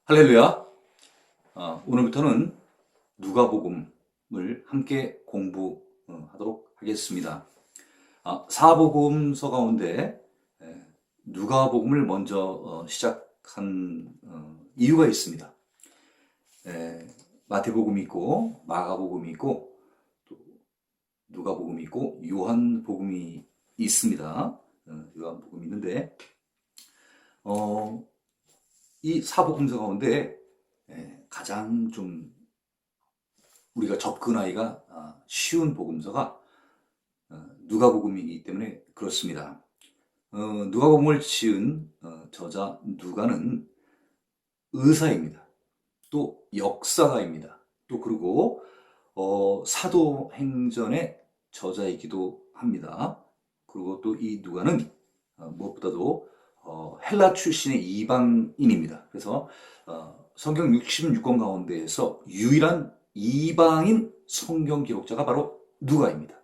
할렐루야. 오늘부터는 누가복음을 함께 공부하도록 하겠습니다. 사복음서 가운데 누가복음을 먼저 시작한 이유가 있습니다. 마태복음이 있고 마가복음이 있고 또 누가복음이 있고 요한복음이 있습니다. 요한복음이 있는데 이 사복음서 가운데 가장 좀 우리가 접근하기가 쉬운 복음서가 누가복음이기 때문에 그렇습니다. 누가복음을 지은 저자 누가는 의사입니다. 또 역사가입니다. 또 그리고 사도행전의 저자이기도 합니다. 그리고 또 이 누가는 무엇보다도 헬라 출신의 이방인입니다. 그래서 성경 66권 가운데에서 유일한 이방인 성경 기록자가 바로 누가입니다.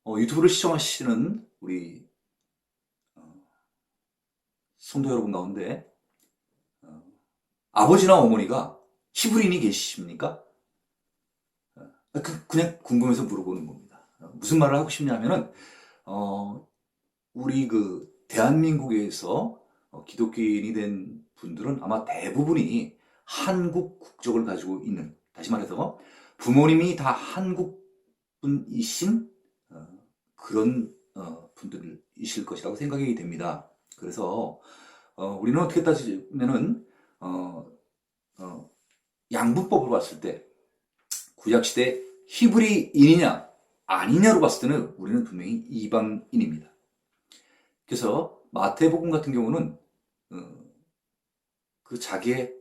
유튜브를 시청하시는 우리 성도 여러분 가운데 아버지나 어머니가 히브리인이 계십니까? 그냥 궁금해서 물어보는 겁니다. 무슨 말을 하고 싶냐면은 우리 대한민국에서 기독교인이 된 분들은 아마 대부분이 한국 국적을 가지고 있는, 다시 말해서 부모님이 다 한국 분이신 그런 분들이실 것이라고 생각이 됩니다. 그래서 우리는 어떻게 따지면은 양분법으로 봤을 때 구약시대 히브리인이냐 아니냐로 봤을 때는 우리는 분명히 이방인입니다. 그래서 마태복음 같은 경우는 그 자기의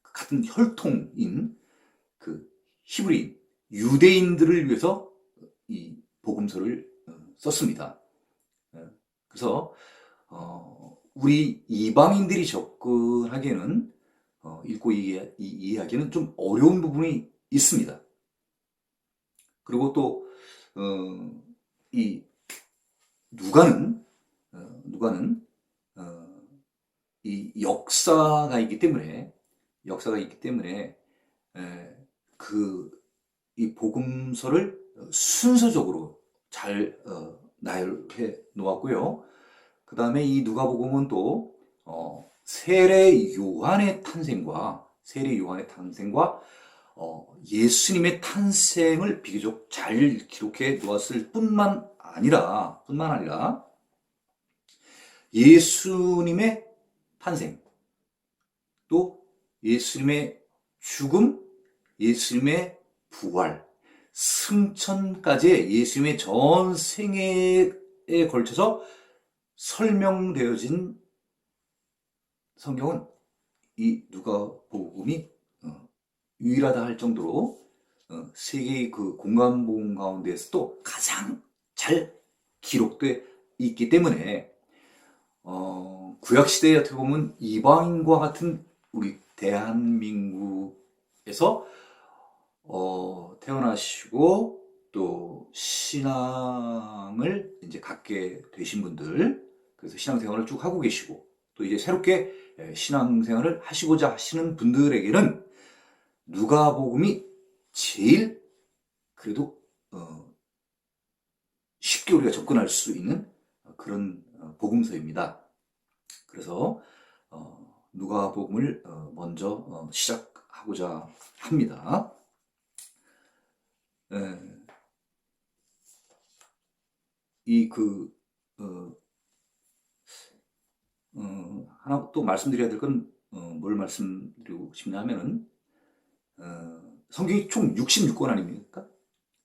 같은 혈통인 그 히브리인, 유대인들을 위해서 이 복음서를 썼습니다. 그래서 우리 이방인들이 접근하기에는 읽고 이해하기에는 좀 어려운 부분이 있습니다. 그리고 또 이 누가는 이 역사가 있기 때문에 이 복음서를 순서적으로 잘 나열해 놓았고요. 그 다음에 이 누가복음은 또 세례 요한의 탄생과 예수님의 탄생을 비교적 잘 기록해 놓았을 뿐만 아니라 예수님의 탄생, 또 예수님의 죽음, 예수님의 부활, 승천까지의 예수님의 전 생애에 걸쳐서 설명되어진 성경은 이 누가복음이 유일하다 할 정도로 세계의 그 공간복음 가운데에서도 가장 잘 기록되어 있기 때문에 구약시대에 어떻게 보면 이방인과 같은 우리 대한민국에서 태어나시고 또 신앙을 이제 갖게 되신 분들, 그래서 신앙생활을 쭉 하고 계시고 또 이제 새롭게 신앙생활을 하시고자 하시는 분들에게는 누가복음이 제일 그래도 쉽게 우리가 접근할 수 있는 그런 복음서입니다. 그래서 누가복음을 먼저 시작하고자 합니다. 하나 또 말씀드려야 될 건 뭘 말씀드리고 싶냐 하면은 성경이 총 66권 아닙니까?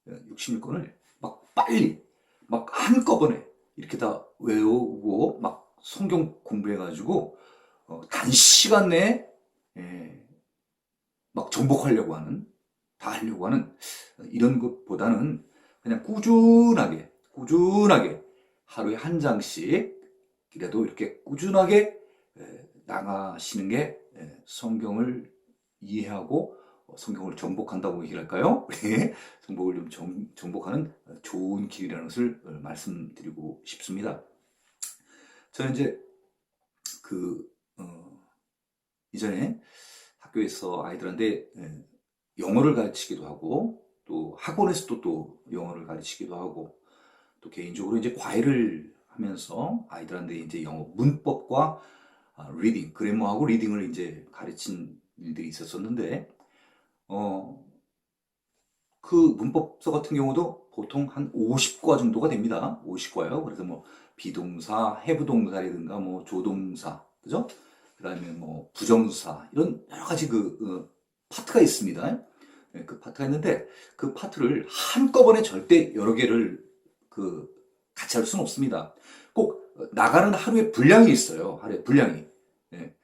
66권을 막 빨리 막 한꺼번에 이렇게 다 외우고 막 성경 공부해가지고 단시간 내에 막 정복하려고 하는, 다 하려고 하는 이런 것보다는 그냥 꾸준하게 하루에 한 장씩이라도 이렇게 꾸준하게 나가시는 게 성경을 이해하고 성경을 정복한다고 얘기할까요? 성경을 좀 정복하는 좋은 길이라는 것을 말씀드리고 싶습니다. 저는 이제 이전에 학교에서 아이들한테 영어를 가르치기도 하고, 또 학원에서도 또 영어를 가르치기도 하고, 또 개인적으로 이제 과외를 하면서 아이들한테 이제 영어 문법과 리딩, 그래머하고 리딩을 이제 가르친 일들이 있었었는데, 그 문법서 같은 경우도 보통 한 50과 정도가 됩니다. 50과요. 그래서 뭐 비동사, 해부동사라든가 뭐 조동사, 그죠? 그 다음에 뭐 부정사, 이런 여러 가지 파트가 있습니다. 네, 그 파트가 있는데 그 파트를 한꺼번에 절대 여러 개를 같이 할 수는 없습니다. 꼭 나가는 하루에 분량이 있어요. 하루에 분량이. 네.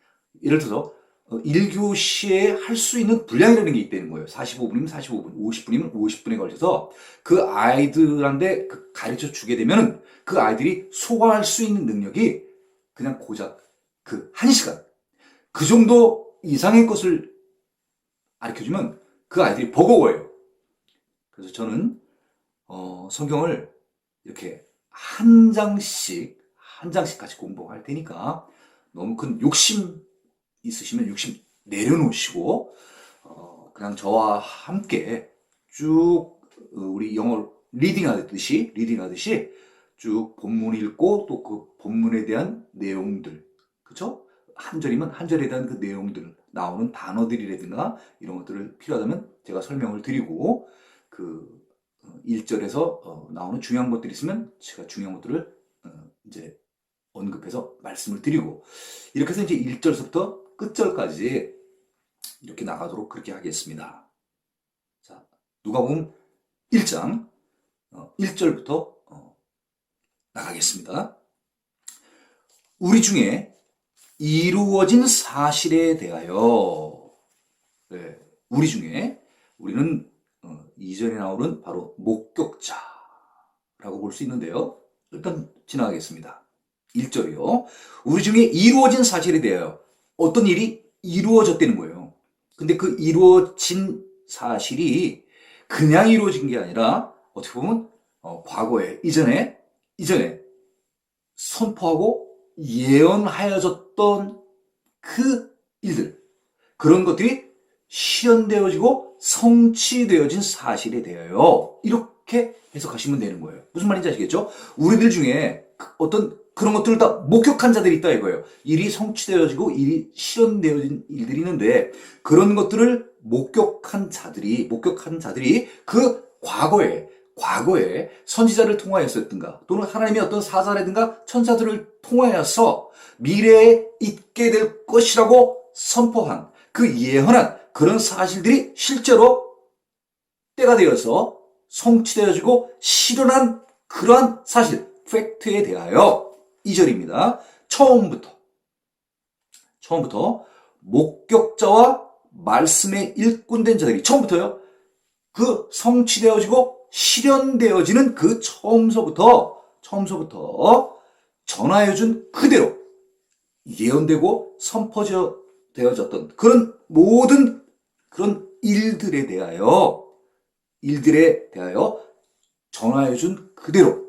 예를 들어서 1교시에 할 수 있는 분량이라는 게 있다는 거예요. 45분이면 45분, 50분이면 50분에 걸쳐서 그 아이들한테 가르쳐 주게 되면 그 아이들이 소화할 수 있는 능력이 그냥 고작 그 1시간. 그 정도 이상의 것을 가르쳐 주면 그 아이들이 버거워요. 그래서 저는 성경을 이렇게 한 장씩 같이 공부할 테니까 너무 큰 욕심 있으시면 욕심 내려놓으시고 그냥 저와 함께 쭉 우리 영어 리딩하듯이 쭉 본문 읽고 또 그 본문에 대한 내용들, 그렇죠? 한 절이면 한 절에 대한 그 내용들, 나오는 단어들이라든가 이런 것들을 필요하다면 제가 설명을 드리고, 그 1절에서 나오는 중요한 것들이 있으면 제가 중요한 것들을 이제 언급해서 말씀을 드리고, 이렇게 해서 이제 1절부터 끝절까지 이렇게 나가도록 그렇게 하겠습니다. 자, 누가복음 1장 1절부터 나가겠습니다. 우리 중에 이루어진 사실에 대하여, 네, 우리 중에, 우리는 이전에 나오는 바로 목격자라고 볼 수 있는데요. 일단 지나가겠습니다. 1절이요. 우리 중에 이루어진 사실에 대하여 어떤 일이 이루어졌다는 거예요. 근데 그 이루어진 사실이 그냥 이루어진 게 아니라 어떻게 보면 과거에 이전에 선포하고 예언하여졌던 그 일들, 그런 것들이 실현되어지고 성취되어진 사실에 대하여 이렇게 해석하시면 되는 거예요. 무슨 말인지 아시겠죠? 우리들 중에 어떤 그런 것들을 다 목격한 자들이 있다 이거예요. 일이 성취되어지고 일이 실현되어진 일들이 있는데 그런 것들을 목격한 자들이 그 과거에 선지자를 통하였었든가 또는 하나님의 어떤 사자라든가 천사들을 통하여서 미래에 있게 될 것이라고 선포한, 그 예언한 그런 사실들이 실제로 때가 되어서 성취되어지고 실현한 그러한 사실, 팩트에 대하여 2절입니다. 처음부터 목격자와 말씀의 일꾼된 자들이 처음부터요. 그 성취되어지고 실현되어지는 그 처음서부터 전하여준 그대로 예언되고 선포되어졌던 그런 모든 그런 일들에 대하여 전하여준 그대로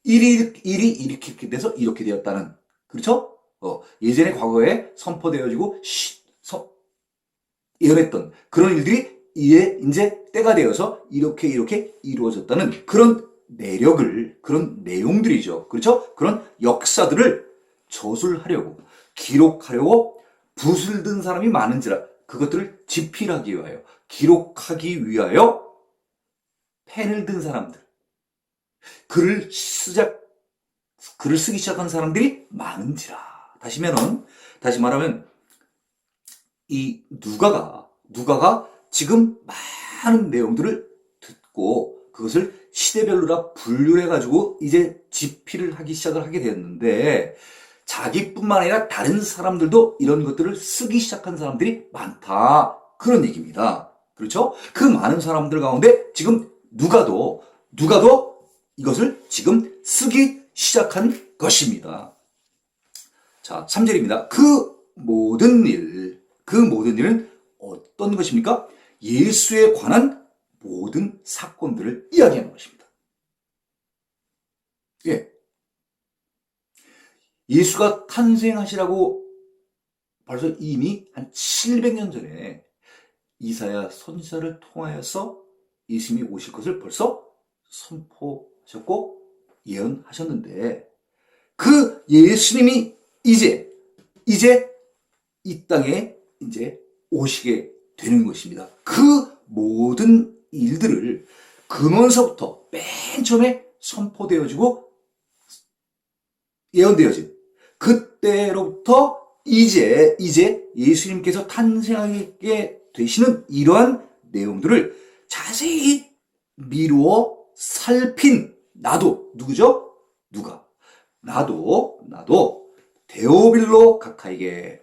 일이 이렇게 돼서 이렇게 되었다는, 그렇죠? 예전에 과거에 선포되어지고 예언했던 그런 일들이 이제 때가 되어서 이렇게 이루어졌다는 그런 그런 내용들이죠. 그렇죠? 그런 역사들을 저술하려고, 기록하려고 붓을 든 사람이 많은지라 그것들을 집필하기 위하여, 기록하기 위하여 펜을 든 사람들, 글을 쓰기 시작한 사람들이 많은지라. 다시 말하면 이 누가가 지금 많은 내용들을 듣고 그것을 시대별로 다 분류를 해가지고 이제 집필을 시작을 하게 되었는데, 자기뿐만 아니라 다른 사람들도 이런 것들을 쓰기 시작한 사람들이 많다, 그런 얘기입니다. 그렇죠? 그 많은 사람들 가운데 지금 누가도 이것을 지금 쓰기 시작한 것입니다. 자, 3절입니다. 그 모든 일은 어떤 것입니까? 예수에 관한 모든 사건들을 이야기하는 것입니다. 예. 예수가 탄생하시라고 벌써 이미 한 700년 전에 이사야 선지자를 통하여서 예수님이 오실 것을 벌써 선포하셨고 예언하셨는데, 그 예수님이 이제 이 땅에 이제 오시게 되는 것입니다. 그 모든 일들을 근원서부터 맨 처음에 선포되어지고 예언되어진 그때로부터 이제 예수님께서 탄생하게 되시는 이러한 내용들을 자세히 미루어 살핀 누구죠? 나도 데오빌로 가카에게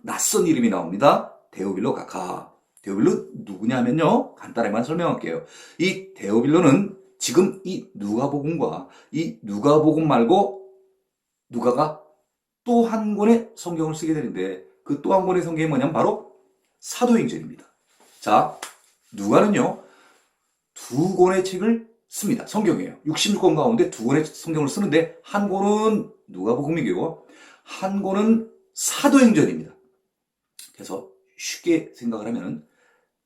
낯선 이름이 나옵니다. 데오빌로 가카. 데오빌로 누구냐면요, 간단히만 설명할게요. 이 데오빌로는 지금 이 누가복음과 이 누가복음 말고 누가가 또 한 권의 성경을 쓰게 되는데, 그 또 한 권의 성경이 뭐냐면 바로 사도행전입니다. 자, 누가는요, 2권의 책을 씁니다. 성경이에요. 66권 가운데 2권의 성경을 쓰는데, 한 권은 누가복음이고 한 권은 사도행전입니다. 그래서 쉽게 생각을 하면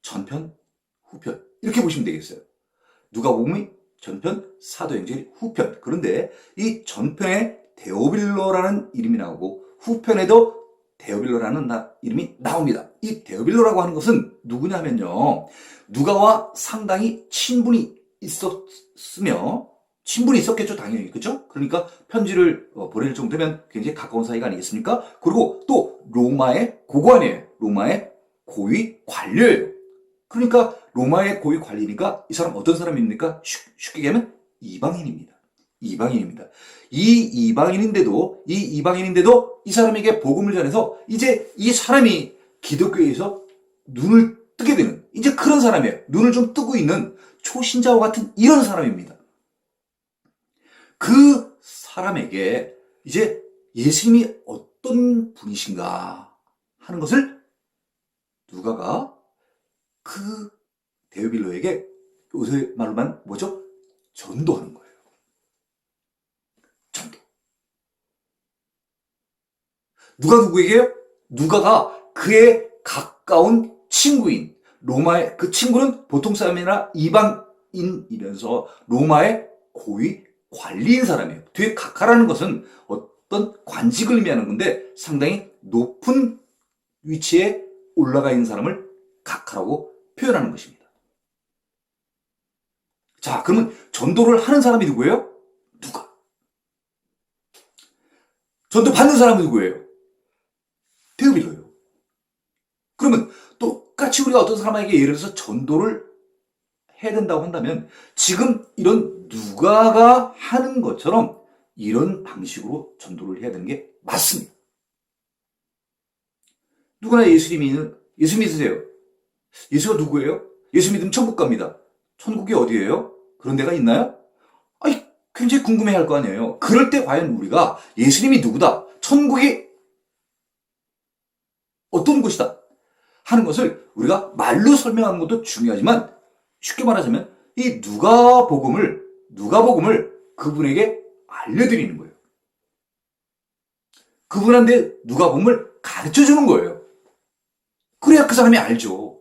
전편, 후편 이렇게 보시면 되겠어요. 누가복음이 전편, 사도행전이 후편. 그런데 이 전편에 데오빌로라는 이름이 나오고 후편에도 데오빌로라는 이름이 나옵니다. 이 데오빌로라고 하는 것은 누구냐면요, 누가와 상당히 친분이 있었겠죠, 당연히. 그렇죠? 그러니까 편지를 보낼 정도면 굉장히 가까운 사이가 아니겠습니까? 그리고 또 로마의 고관이에요. 로마의 고위 관료예요. 그러니까 로마의 고위 관리니까 이 사람 어떤 사람입니까? 쉽게 얘기하면 이방인입니다. 이 이방인인데도 이 사람에게 복음을 전해서 이제 이 사람이 기독교에서 눈을 뜨게 되는, 이제 그런 사람이에요. 눈을 좀 뜨고 있는 초신자와 같은 이런 사람입니다. 그 사람에게 이제 예수님이 어떤 분이신가 하는 것을 누가가 그 데오빌로에게 요새 말로만 뭐죠? 전도하는 거예요. 전도. 누구에게요? 누가가 그의 가까운 친구인 로마의, 그 친구는 보통 사람이 아니라 이방인이면서 로마의 고위 관리인 사람이에요. 뒤에 가카라는 것은 어떤 관직을 의미하는 건데, 상당히 높은 위치에 올라가 있는 사람을 가카라고 표현하는 것입니다. 자, 그러면 전도를 하는 사람이 누구예요? 누가? 전도 받는 사람은 누구예요? 데오빌로예요. 그러면 똑같이 우리가 어떤 사람에게 예를 들어서 전도를 해야 된다고 한다면, 지금 이런 누가가 하는 것처럼 이런 방식으로 전도를 해야 되는 게 맞습니다. 누구나 예수 믿으세요. 예수가 누구예요? 예수 믿으면 천국 갑니다. 천국이 어디예요? 그런 데가 있나요? 아니, 굉장히 궁금해할 거 아니에요. 그럴 때 과연 우리가 예수님이 누구다, 천국이 어떤 곳이다 하는 것을 우리가 말로 설명하는 것도 중요하지만, 쉽게 말하자면 이 누가복음을 그분에게 알려드리는 거예요. 그분한테 누가복음을 가르쳐주는 거예요. 그래야 그 사람이 알죠.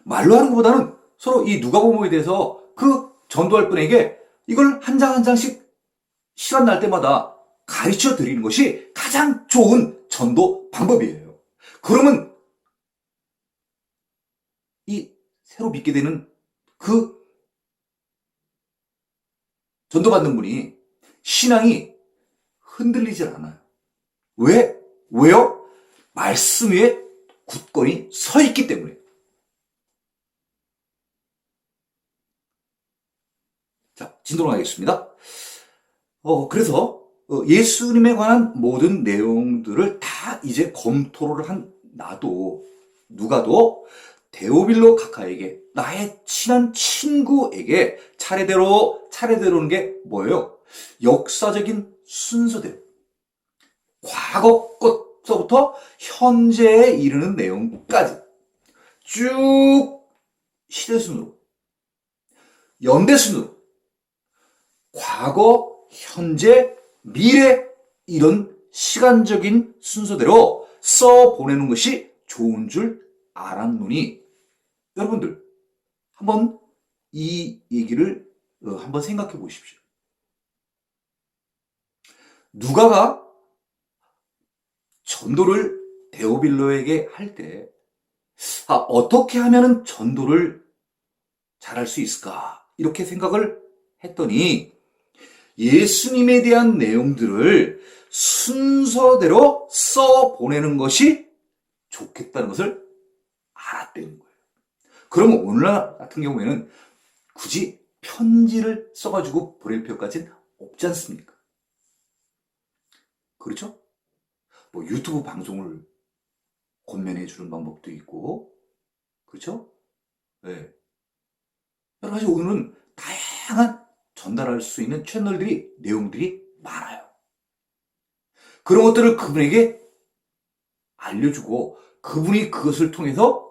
말로 하는 것보다는 서로 이 누가복음에 대해서 그 전도할 분에게 이걸 한 장 한 장씩 시간 날 때마다 가르쳐 드리는 것이 가장 좋은 전도 방법이에요. 그러면 이 새로 믿게 되는 그 전도받는 분이 신앙이 흔들리질 않아요. 왜요? 말씀 위에 굳건히 서 있기 때문에. 자, 진도로 가겠습니다. 그래서 예수님에 관한 모든 내용들을 다 이제 검토를 한 누가도 데오빌로 가카에게, 나의 친한 친구에게 차례대로는 게 뭐예요? 역사적인 순서대로, 과거 것서부터 현재에 이르는 내용까지 쭉 시대순으로, 연대순으로, 과거, 현재, 미래 이런 시간적인 순서대로 써 보내는 것이 좋은 줄 알았노니, 여러분들 한번 이 얘기를 한번 생각해 보십시오. 누가가 전도를 데오빌로에게 할 때, 어떻게 하면 전도를 잘할 수 있을까? 이렇게 생각을 했더니 예수님에 대한 내용들을 순서대로 써 보내는 것이 좋겠다는 것을 알았다는 거예요. 그러면 오늘날 같은 경우에는 굳이 편지를 써가지고 보낼 필요까지는 없지 않습니까? 그렇죠? 뭐 유튜브 방송을 권면해 주는 방법도 있고, 그렇죠? 네. 여러 가지 오늘은 다양한 전달할 수 있는 채널들이, 내용들이 많아요. 그런 것들을 그분에게 알려주고 그분이 그것을 통해서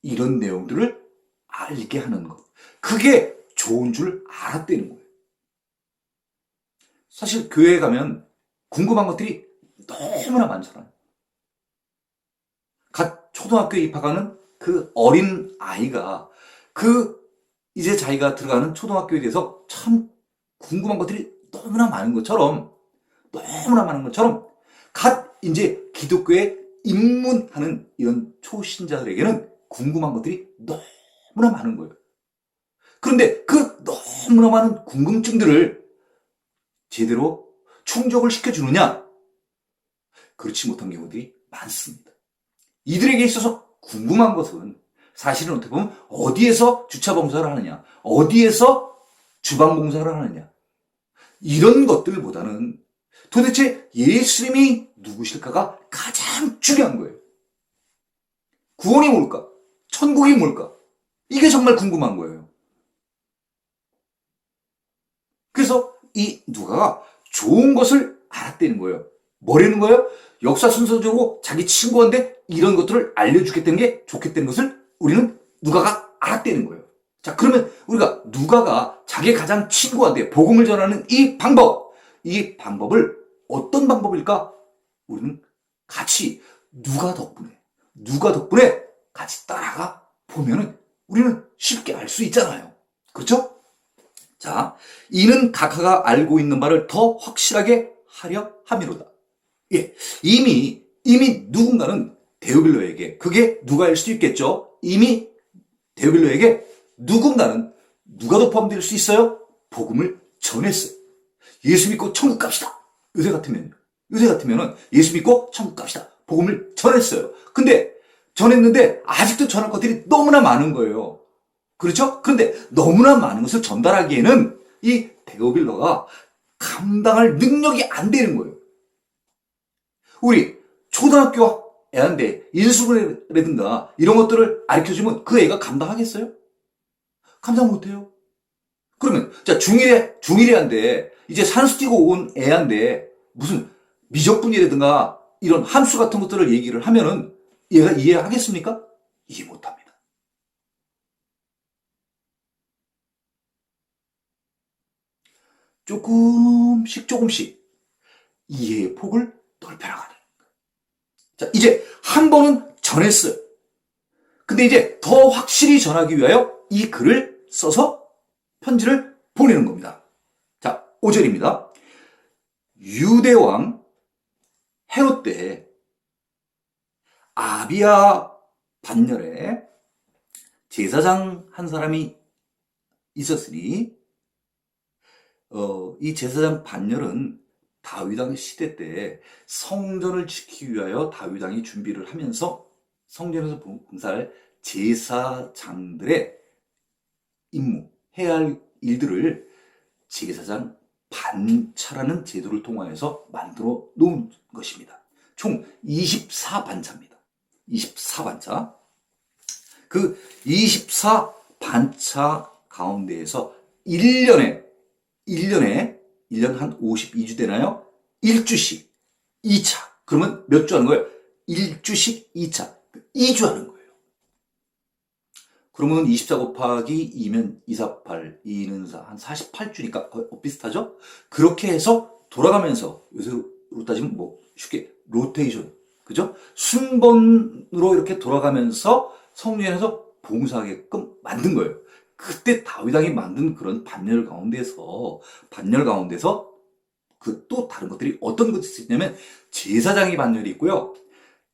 이런 내용들을 알게 하는 것. 그게 좋은 줄 알았다는 거예요. 사실 교회에 가면 궁금한 것들이 너무나 많잖아요. 갓 초등학교에 입학하는 그 어린 아이가 이제 자기가 들어가는 초등학교에 대해서 참 궁금한 것들이 너무나 많은 것처럼 갓 이제 기독교에 입문하는 이런 초신자들에게는 궁금한 것들이 너무나 많은 거예요. 그런데 그 너무나 많은 궁금증들을 제대로 충족을 시켜주느냐? 그렇지 못한 경우들이 많습니다. 이들에게 있어서 궁금한 것은 사실은 어떻게 보면 어디에서 주차 봉사를 하느냐, 어디에서 주방 봉사를 하느냐, 이런 것들보다는 도대체 예수님이 누구실까가 가장 중요한 거예요. 구원이 뭘까? 천국이 뭘까? 이게 정말 궁금한 거예요. 그래서 이 누가가 좋은 것을 알았다는 거예요. 뭐라는 거예요? 역사 순서적으로 자기 친구한테 이런 것들을 알려주겠다는 게 좋겠다는 것을 우리는 누가가 알았다는 거예요. 자, 그러면 우리가 누가가 자기 가장 친구한테 복음을 전하는 이 방법을 어떤 방법일까? 우리는 같이 누가 덕분에 같이 따라가 보면은 우리는 쉽게 알 수 있잖아요. 그렇죠? 자, 이는 각하가 알고 있는 바를 더 확실하게 하려 함이로다. 예, 이미 누군가는 데오빌로에게, 그게 누가일 수도 있겠죠. 이미 데오빌로에게 누군가는, 누가도 포함될 수 있어요, 복음을 전했어요. 예수 믿고 천국 갑시다. 요새 같으면은 예수 믿고 천국 갑시다. 복음을 전했어요. 근데 전했는데 아직도 전할 것들이 너무나 많은 거예요. 그렇죠? 그런데 너무나 많은 것을 전달하기에는 이 데오빌로가 감당할 능력이 안 되는 거예요. 우리 초등학교 애한테 인수분해라든가 이런 것들을 가르쳐주면 그 애가 감당하겠어요? 감당 못해요. 그러면 자, 중1의 애한테, 이제 산수 뛰고 온 애한테 무슨 미적분이라든가 이런 함수 같은 것들을 얘기를 하면은 얘가 이해하겠습니까? 이해 못합니다. 조금씩 이해의 폭을 넓혀나가는 거예요. 자, 이제 한 번은 전했어요. 근데 이제 더 확실히 전하기 위하여 이 글을 써서 편지를 보내는 겁니다. 자, 5절입니다. 유대왕 헤롯 때 아비야 반열에 제사장 한 사람이 있었으니, 이 제사장 반열은 다윗 왕 시대 때 성전을 지키기 위하여 다윗 왕이 준비를 하면서 성전에서 봉사할 제사장들의 임무, 해야 할 일들을 제사장 반차라는 제도를 통하여서 만들어 놓은 것입니다. 총 24반차입니다. 24반차. 그 24반차 가운데에서 1년 한 52주 되나요? 1주씩 2차. 그러면 몇 주 하는 거예요? 1주씩 2차. 2주 하는 거예요. 그러면 24 곱하기 2면 248, 2는 4, 한 48주니까 거의 비슷하죠? 그렇게 해서 돌아가면서, 요새 순번으로 따지면 뭐 쉽게 로테이션, 그죠? 순번으로 이렇게 돌아가면서 성전에서 봉사하게끔 만든 거예요. 그때 다윗 왕이 만든 그런 반열 가운데서 그 또 다른 것들이 어떤 것이 있냐면 제사장의 반열이 있고요.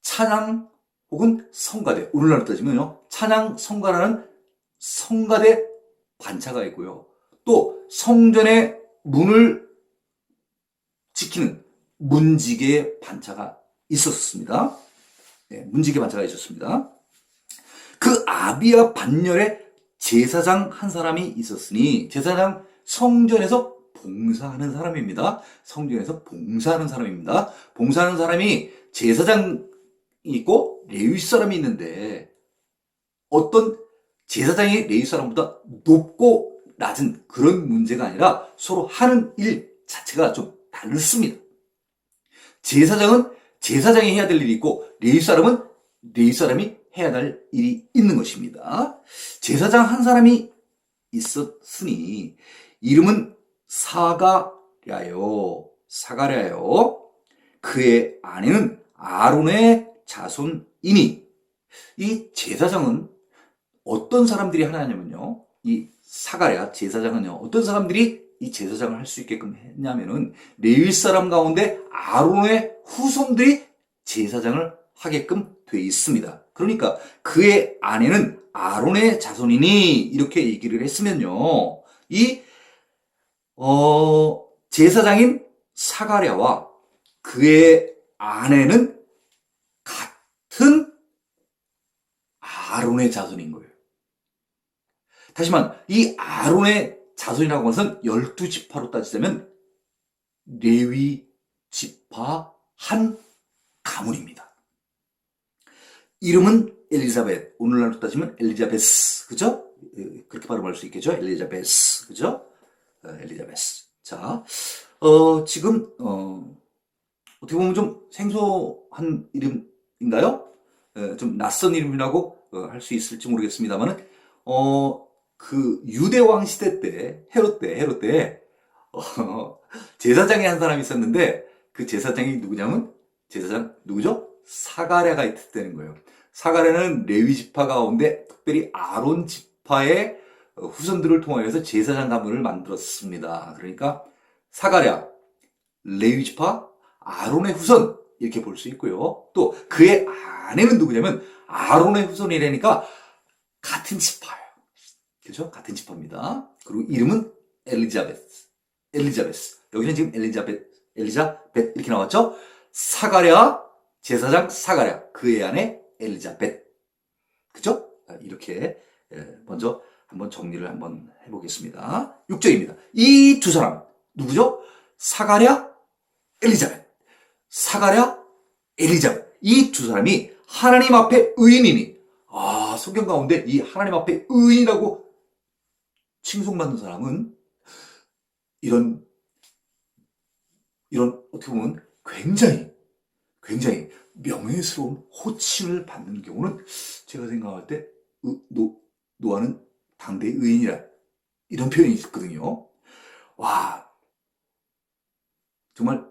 찬양 혹은 성가대, 오늘날로 따지면요. 찬양 성가라는 성가대 반차가 있고요. 또 성전의 문을 지키는 문지계 반차가 있었습니다. 네, 문지계 반차가 있었습니다. 그 아비야 반열에 제사장 한 사람이 있었으니, 제사장 성전에서 봉사하는 사람입니다. 성전에서 봉사하는 사람입니다. 봉사하는 사람이 제사장이 있고 레위 사람이 있는데, 어떤 제사장이 레위 사람보다 높고 낮은 그런 문제가 아니라 서로 하는 일 자체가 좀 다릅니다. 제사장은 제사장이 해야 될 일이 있고, 레위 사람은 레위 사람이 해야 할 일이 있는 것입니다. 제사장 한 사람이 있었으니 이름은 사가랴요. 그의 아내는 아론의 자손이니, 이 제사장은 어떤 사람들이 하냐면요, 이 사가랴 제사장은요, 어떤 사람들이 이 제사장을 할 수 있게끔 했냐면은 레위 사람 가운데 아론의 후손들이 제사장을 하게끔 돼 있습니다. 그러니까 그의 아내는 아론의 자손이니 이렇게 얘기를 했으면요, 이 제사장인 사가랴와 그의 아내는 같은 아론의 자손인 거예요. 다시만, 이 아론의 자손이라고 하는 것은 12지파로 따지자면 레위 지파 한 가문입니다. 이름은 엘리자벳, 오늘날로 따지면 엘리자베스, 그죠? 그렇게 발음할 수 있겠죠? 엘리자베스, 그죠? 엘리자베스. 자, 지금, 어떻게 보면 좀 생소한 이름인가요? 좀 낯선 이름이라고 할 수 있을지 모르겠습니다만은, 그 유대왕 시대 때, 헤롯 때, 제사장이 한 사람이 있었는데, 그 제사장이 누구냐면, 제사장 누구죠? 사가랴가 있었다는 거예요. 사가랴는 레위 지파 가운데 특별히 아론 지파의 후손들을 통하여서 제사장 가문을 만들었습니다. 그러니까 사가랴, 레위 지파, 아론의 후손 이렇게 볼 수 있고요. 또 그의 아내는 누구냐면 아론의 후손이라니까 같은 지파예요. 그렇죠? 같은 지파입니다. 그리고 이름은 엘리자베스. 여기는 지금 엘리자벳 이렇게 나왔죠? 사가랴, 제사장 사가랴, 그의 아내 엘리자벳. 그죠? 이렇게 먼저 한번 정리를 한번 해보겠습니다. 6절입니다. 이 두 사람 누구죠? 사가랴, 엘리자벳. 이 두 사람이 하나님 앞에 의인이니, 성경 가운데 이 하나님 앞에 의인이라고 칭송받는 사람은 이런 어떻게 보면 굉장히 명예스러운 호칭을 받는 경우는 제가 생각할 때 노아는 당대 의인이라 이런 표현이 있거든요. 와, 정말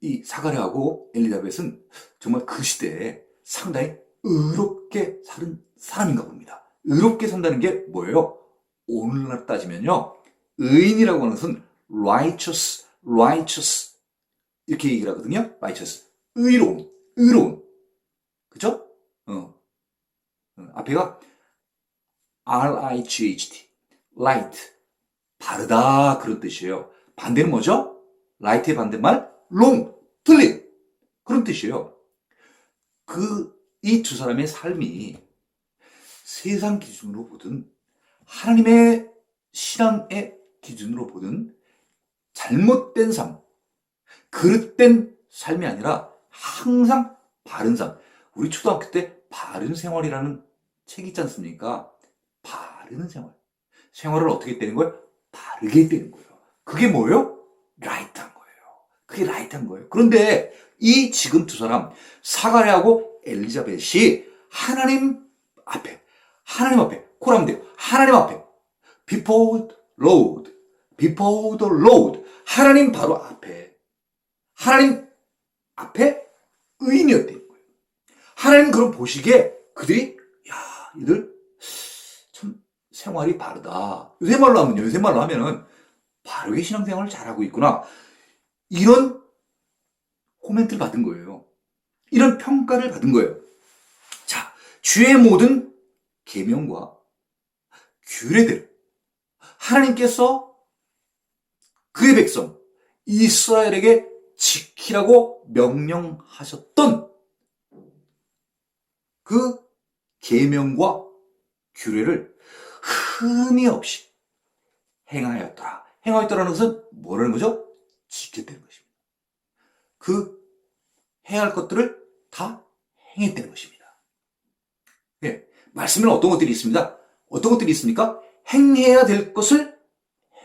이 사가랴하고 엘리자벳은 정말 그 시대에 상당히 의롭게 사는 사람인가 봅니다. 의롭게 산다는 게 뭐예요? 오늘날 따지면요, 의인이라고 하는 것은 righteous 이렇게 얘기를 하거든요. righteous, 의로운. 그죠? 앞에가 R-I-G-H-T, right, 바르다, 그런 뜻이에요. 반대는 뭐죠? right의 반대말 wrong, 틀린, 그런 뜻이에요. 이 두 사람의 삶이 세상 기준으로 보든 하나님의 신앙의 기준으로 보든 잘못된 삶, 그릇된 삶이 아니라 항상 바른 삶. 우리 초등학교 때 바른 생활이라는 책이 있지 않습니까? 바른 생활. 생활을 어떻게 떼는 거예요? 바르게 떼는 거예요. 그게 뭐예요? 라이트한 거예요. 그게 라이트한 거예요. 그런데 이 지금 두 사람, 사가랴하고 엘리자벳이 하나님 앞에, 코라면 돼요. 하나님 앞에, before the Lord, 하나님 바로 앞에, 하나님 앞에 의인이었다는 거예요. 하나님 그런 보시기에 그들이 야, 이들 참 생활이 바르다. 요새 말로 하면은 바르게 신앙생활을 잘하고 있구나. 이런 코멘트를 받은 거예요. 이런 평가를 받은 거예요. 자, 주의 모든 계명과 규례들 하나님께서 그의 백성 이스라엘에게 지키라고 명령하셨던 그 계명과 규례를 흠이 없이 행하였더라. 행하였더라는 것은 뭐라는 거죠? 지켰다는 것입니다. 그 해야 할 것들을 다 행했다는 것입니다. 예, 말씀에는 어떤 것들이 있습니다. 어떤 것들이 있습니까? 행해야 될 것을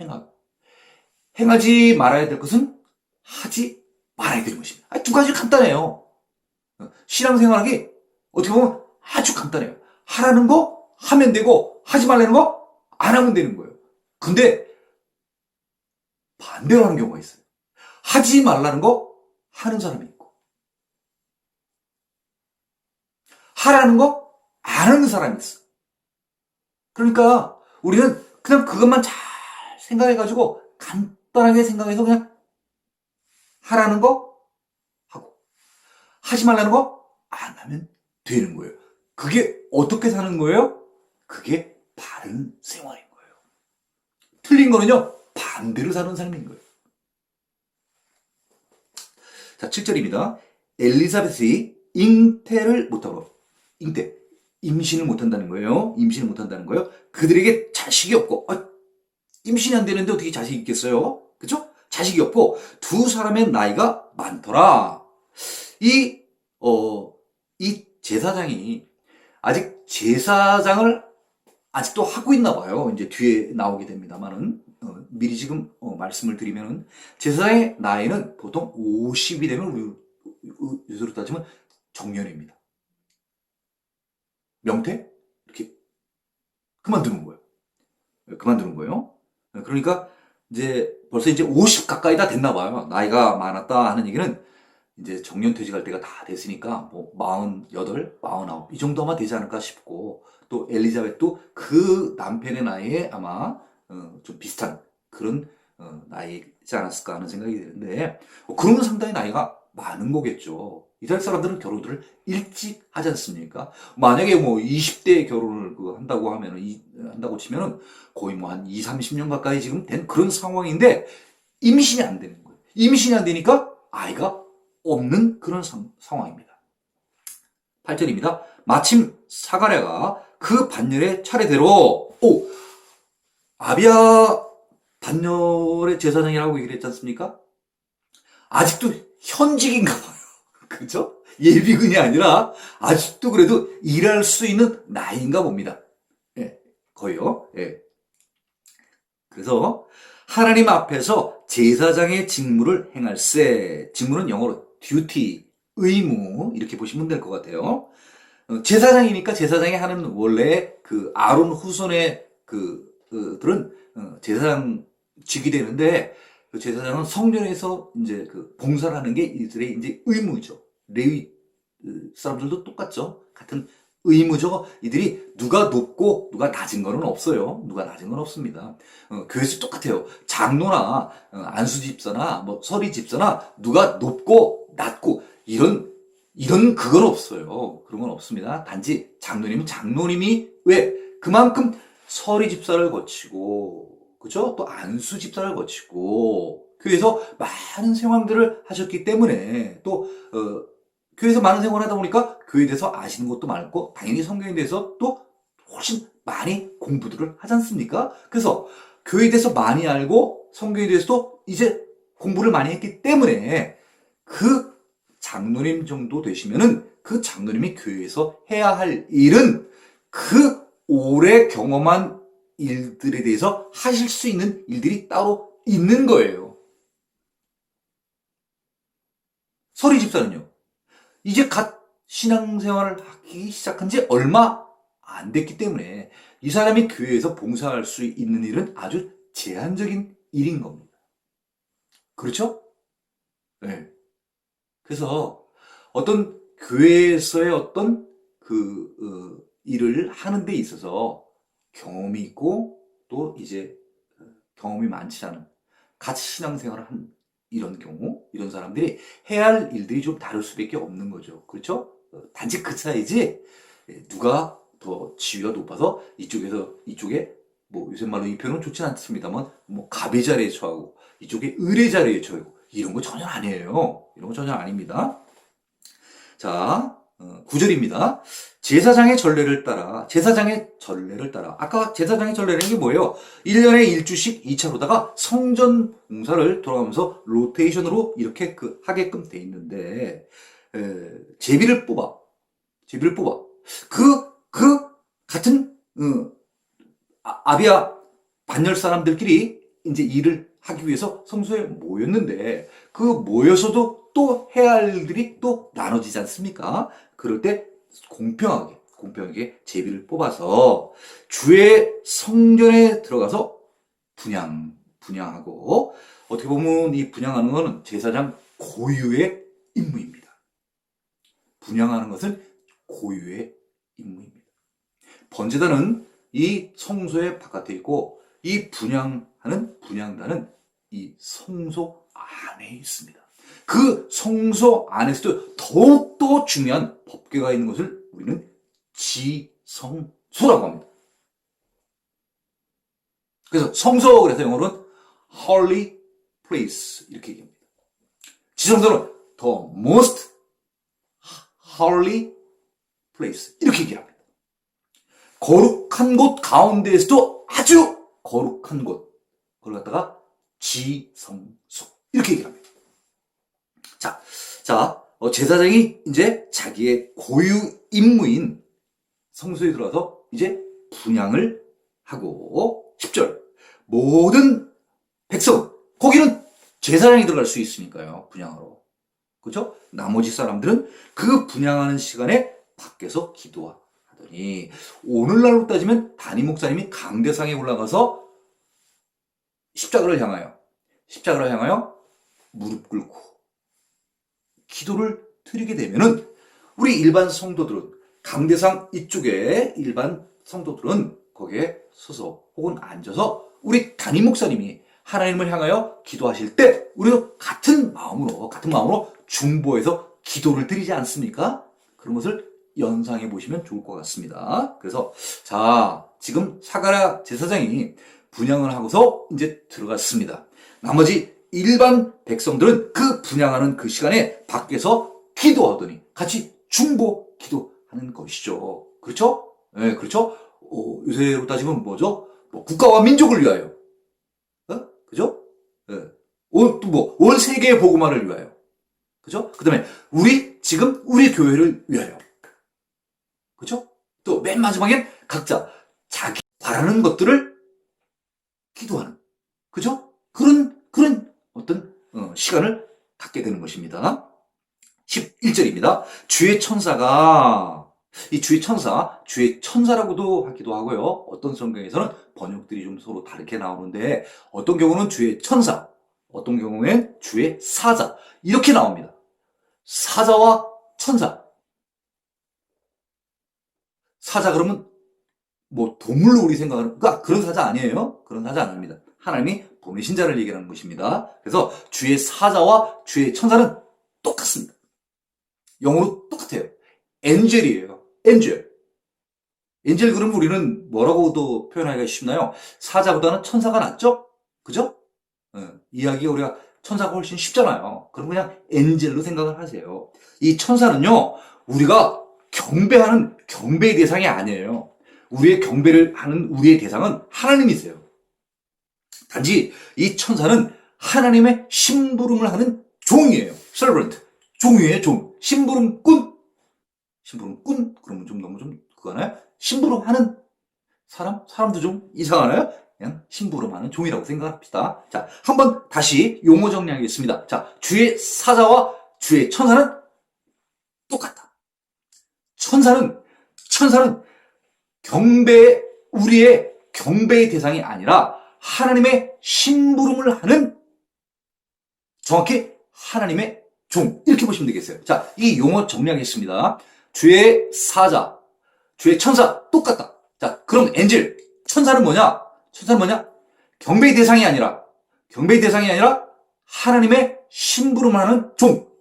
행하고 행하지 말아야 될 것은 하지 말아야 되는 것입니다. 두 가지 간단해요. 신앙생활하기 어떻게 보면 아주 간단해요. 하라는 거 하면 되고 하지 말라는 거 안 하면 되는 거예요. 근데 반대로 하는 경우가 있어요. 하지 말라는 거 하는 사람이 있고 하라는 거 안 하는 사람이 있어. 그러니까 우리는 그냥 그것만 잘 생각해가지고 간단하게 생각해서 그냥 하라는 거 하고 하지 말라는 거 안 하면 되는 거예요. 그게 어떻게 사는 거예요? 그게 바른 생활인 거예요. 틀린 거는요, 반대로 사는 삶인 거예요. 자, 7절입니다. 엘리사벳이 잉태를 못하고, 임신을 못한다는 거예요. 임신을 못한다는 거예요. 그들에게 자식이 없고, 임신이 안 되는데 어떻게 자식이 있겠어요? 그쵸? 자식이 없고, 두 사람의 나이가 많더라. 이 제사장이 아직 제사장을 아직도 하고 있나 봐요. 이제 뒤에 나오게 됩니다만은, 미리 지금 말씀을 드리면은, 제사장의 나이는 보통 50이 되면 우리 요새로 따지면 정년입니다. 명퇴? 이렇게 그만두는 거예요. 그만두는 거예요. 그러니까 이제 벌써 이제 50 가까이 다 됐나 봐요. 나이가 많았다 하는 얘기는 이제 정년퇴직할 때가 다 됐으니까 뭐 48, 49 이 정도 아마 되지 않을까 싶고 또 엘리자벳도 그 남편의 나이에 아마 좀 비슷한 그런 나이지 않았을까 하는 생각이 드는데 그러면 상당히 나이가 많은 거겠죠. 이스라엘 사람들은 결혼들을 일찍 하지 않습니까? 만약에 뭐 20대 결혼을 한다고 하면은 한다고 치면은 거의 뭐 한 2, 30년 가까이 지금 된 그런 상황인데 임신이 안 되는 거예요. 임신이 안 되니까 아이가 없는 그런 상황입니다. 8절입니다. 마침 사가랴가 그 반열의 차례대로 아비야 반열의 제사장이라고 얘기를 했지 않습니까? 아직도 현직인가 봐요. 그죠? 예비군이 아니라 아직도 그래도 일할 수 있는 나이인가 봅니다. 예, 거의요. 예. 그래서 하나님 앞에서 제사장의 직무를 행할세. 직무는 영어로 duty, 의무 이렇게 보시면 될 것 같아요. 제사장이니까 제사장이 하는 원래 그 아론 후손의 그들은 제사장직이 되는데 그 제사장은 성전에서 이제 그 봉사를 하는 게 이들의 이제 의무죠. 레위 사람들도 똑같죠. 같은 의무죠. 이들이 누가 높고 누가 낮은 거는 없어요. 누가 낮은 건 없습니다. 교회에서 똑같아요. 장로나 안수 집사나 뭐 서리 집사나 누가 높고 낮고 이런 그건 없어요. 그런 건 없습니다. 단지 장로님은 장로님이 왜 그만큼 서리 집사를 거치고 그죠? 또 안수 집사를 거치고 교회에서 많은 생활들을 하셨기 때문에 또 교회에서 많은 생활을 하다 보니까 교회에 대해서 아시는 것도 많고 당연히 성경에 대해서 또 훨씬 많이 공부들을 하지 않습니까? 그래서 교회에 대해서 많이 알고 성경에 대해서도 이제 공부를 많이 했기 때문에 그 장로님 정도 되시면은 그 장로님이 교회에서 해야 할 일은 그 오래 경험한 일들에 대해서 하실 수 있는 일들이 따로 있는 거예요. 서리 집사는요. 이제 갓 신앙생활을 하기 시작한 지 얼마 안 됐기 때문에 이 사람이 교회에서 봉사할 수 있는 일은 아주 제한적인 일인 겁니다. 그렇죠? 네. 그래서 어떤 교회에서의 어떤 일을 하는 데 있어서 경험이 있고 또 이제 경험이 많지 않은 같이 신앙생활을 한 이런 경우, 이런 사람들이 해야 할 일들이 좀 다를 수밖에 없는 거죠. 그렇죠? 단지 그 차이지, 누가 더 지위가 높아서 이쪽에, 뭐 요새 말로 이 표현은 좋진 않습니다만, 뭐 갑의 자리에 처하고, 이쪽에 을의 자리에 처하고, 이런 거 전혀 아니에요. 이런 거 전혀 아닙니다. 자, 9절입니다. 제사장의 전례를 따라, 아까 제사장의 전례라는 게 뭐예요? 1년에 1주씩 2차로다가 성전 봉사를 돌아가면서 로테이션으로 이렇게 하게끔 돼 있는데, 제비를 뽑아. 같은, 아비아 반열 사람들끼리 이제 일을 하기 위해서 성소에 모였는데, 모여서도 또 해야 할 일들이 또 나눠지지 않습니까? 그럴 때 공평하게 제비를 뽑아서 주의 성전에 들어가서 분향하고, 어떻게 보면 이 분향하는 것은 제사장 고유의 임무입니다. 분향하는 것은 고유의 임무입니다. 번제단은 이 성소의 바깥에 있고, 이 분향단은 이 성소 안에 있습니다. 그 성소 안에서도 더욱더 중요한 법궤가 있는 것을 우리는 지성소라고 합니다. 그래서 성소, 그래서 영어로는 holy place 이렇게 얘기합니다. 지성소는 the most holy place 이렇게 얘기합니다. 거룩한 곳 가운데에서도 아주 거룩한 곳, 그걸 갖다가 지성소 이렇게 얘기합니다. 제사장이 이제 자기의 고유 임무인 성소에 들어가서 이제 분향을 하고, 10절 모든 백성, 거기는 제사장이 들어갈 수 있으니까요, 분향하러. 그렇죠? 나머지 사람들은 그 분향하는 시간에 밖에서 기도하더니, 오늘날로 따지면 담임 목사님이 강대상에 올라가서 십자가를 향하여 무릎 꿇고 기도를 드리게 되면은, 우리 일반 성도들은, 강대상 이쪽에 일반 성도들은 거기에 서서 혹은 앉아서 우리 담임 목사님이 하나님을 향하여 기도하실 때 우리도 같은 마음으로 중보해서 기도를 드리지 않습니까? 그런 것을 연상해 보시면 좋을 것 같습니다. 그래서 지금 사가랴 제사장이 분향을 하고서 이제 들어갔습니다. 나머지 일반 백성들은 그 분향하는 그 시간에 밖에서 기도하더니 같이 중보 기도하는 것이죠. 그렇죠? 네, 그렇죠? 요새로 따지면 뭐죠? 국가와 민족을 위하여. 그죠? 네. 온 세계의 복음화를 위하여. 그죠? 그 다음에 우리 교회를 위하여. 그죠? 또 맨 마지막엔 각자 자기 바라는 것들을 기도하는. 그죠? 그런 어떤 시간을 갖게 되는 것입니다. 11절입니다. 주의 천사라고도 하기도 하고요. 어떤 성경에서는 번역들이 좀 서로 다르게 나오는데, 어떤 경우는 주의 천사, 어떤 경우엔 주의 사자, 이렇게 나옵니다. 사자와 천사. 사자 그러면 뭐 동물로 우리 생각하는, 그런 사자 아니에요. 그런 사자 아닙니다. 하나님이 보내신 자를 얘기하는 것입니다. 그래서 주의 사자와 주의 천사는 똑같습니다. 영어로 똑같아요. 엔젤이에요. 엔젤 그러면 우리는 뭐라고도 표현하기가 쉽나요? 사자보다는 천사가 낫죠? 그죠? 이야기가 우리가 천사가 훨씬 쉽잖아요. 그럼 그냥 엔젤로 생각을 하세요. 이 천사는요, 우리가 경배하는 경배의 대상이 아니에요. 우리의 경배를 하는 우리의 대상은 하나님이세요. 단지 이 천사는 하나님의 심부름을 하는 종이에요. servant. 종이에요, 종. 심부름꾼. 그러면 너무 그거나요? 심부름하는 사람도 좀 이상하나요? 그냥 심부름하는 종이라고 생각합시다. 자, 한번 다시 용어 정리하겠습니다. 자, 주의 사자와 주의 천사는 똑같다. 천사는 우리의 경배의 대상이 아니라 하나님의 심부름을 하는, 정확히 하나님의 종. 이렇게 보시면 되겠어요. 자, 이 용어 정리하겠습니다. 주의 사자, 주의 천사 똑같다. 자, 그럼 엔젤, 천사는 뭐냐? 천사는 뭐냐? 경배의 대상이 아니라 하나님의 심부름을 하는 종.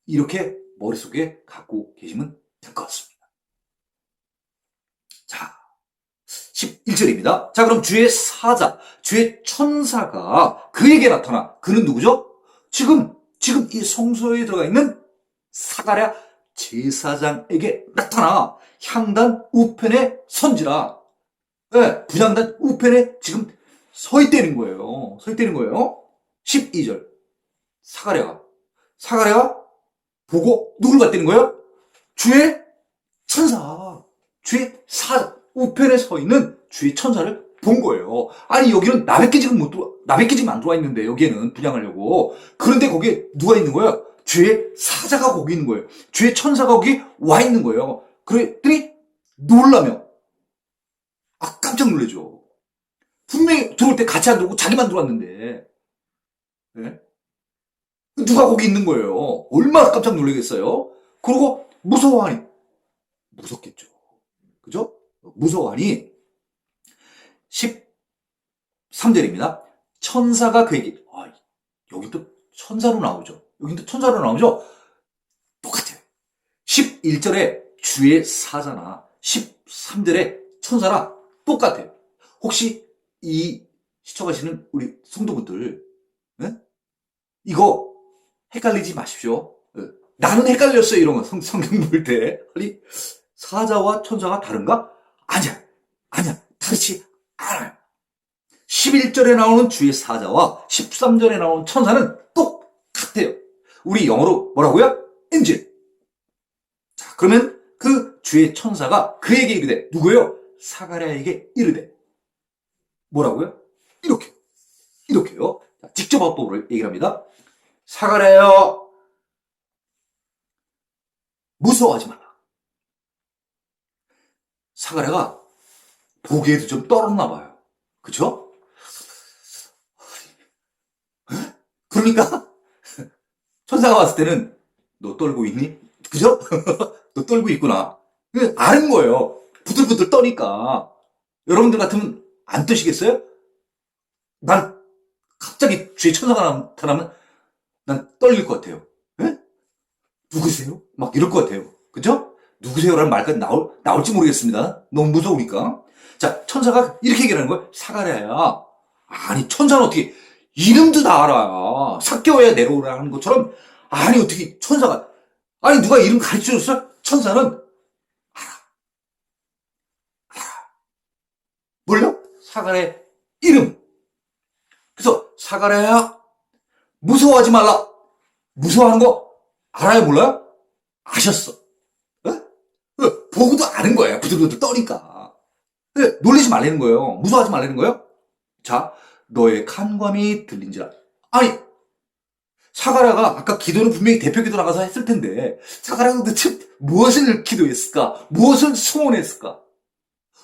이렇게 머릿속에 갖고 계시면 될 것 같습니다. 자, 11절입니다. 자, 그럼 주의 사자, 주의 천사가 그에게 나타나. 그는 누구죠? 지금 이 성소에 들어가 있는 사가랴 제사장에게 나타나 향단 우편에 선지라. 네, 분향단 우편에 지금 서 있다는 거예요. 12절. 사가랴가 보고 누굴 봤다는 거예요? 주의 천사, 주의 사자, 우편에 서 있는 주의 천사를 본 거예요. 아니, 여기는 나밖에 지금 안 들어와 있는데, 여기에는 분양하려고. 그런데 거기에 누가 있는 거예요? 주의 사자가 거기 있는 거예요. 주의 천사가 거기 와 있는 거예요. 그랬더니 놀라며, 깜짝 놀라죠. 분명히 들어올 때 같이 안 들어오고 자기만 들어왔는데, 네? 누가 거기 있는 거예요. 얼마나 깜짝 놀라겠어요. 그리고 무서워하니, 무섭겠죠. 그죠? 무서워하니 13절입니다. 천사가 그에게, 여기 또 천사로 나오죠. 똑같아요. 11절에 주의 사자나 13절에 천사나 똑같아요. 혹시 이 시청하시는 우리 성도분들, 네? 이거 헷갈리지 마십시오. 나는 헷갈렸어요. 이런 거 성경 볼 때. 아니, 사자와 천사가 다른가? 아니야. 다르지 않아요. 11절에 나오는 주의 사자와 13절에 나오는 천사는 똑같아요. 우리 영어로 뭐라고요? 엔젤. 자, 그러면 그 주의 천사가 그에게 이르되, 누구예요? 사가랴에게 이르되. 뭐라고요? 이렇게요. 자, 직접 어법으로 얘기를 합니다. 사가랴여, 무서워하지 말라. 사가랴가 보기에도 좀 떨었나 봐요. 그쵸? 그러니까 천사가 왔을 때는 너 떨고 있니? 그죠? 너 떨고 있구나. 아는 거예요. 부들부들 떠니까. 여러분들 같으면 안 뜨시겠어요? 난 갑자기 주의 천사가 나타나면 난 떨릴 것 같아요. 에? 누구세요? 막 이럴 것 같아요. 그죠? 누구세요라는 말까지 나올지 모르겠습니다. 너무 무서우니까. 자, 천사가 이렇게 얘기하는 거예요. 사가랴야. 아니, 천사는 어떻게 이름도 다 알아야. 삭개워야 내려오라 하는 것처럼. 아니, 어떻게 천사가, 아니, 누가 이름 가르쳐줬어? 천사는 알아. 뭘요? 사가랴의 이름. 그래서 사가랴야, 무서워하지 말라. 무서워하는 거 알아요, 몰라요? 아셨어. 보고도 아는 거예요. 부들부들 떠니까. 놀리지 말라는 거예요. 무서워하지 말라는 거예요. 자, 너의 간감이 들린지라. 아니, 사가랴가 아까 기도는 분명히 대표기도 나가서 했을 텐데, 사가랴가 도대체 무엇을 기도했을까? 무엇을 소원했을까?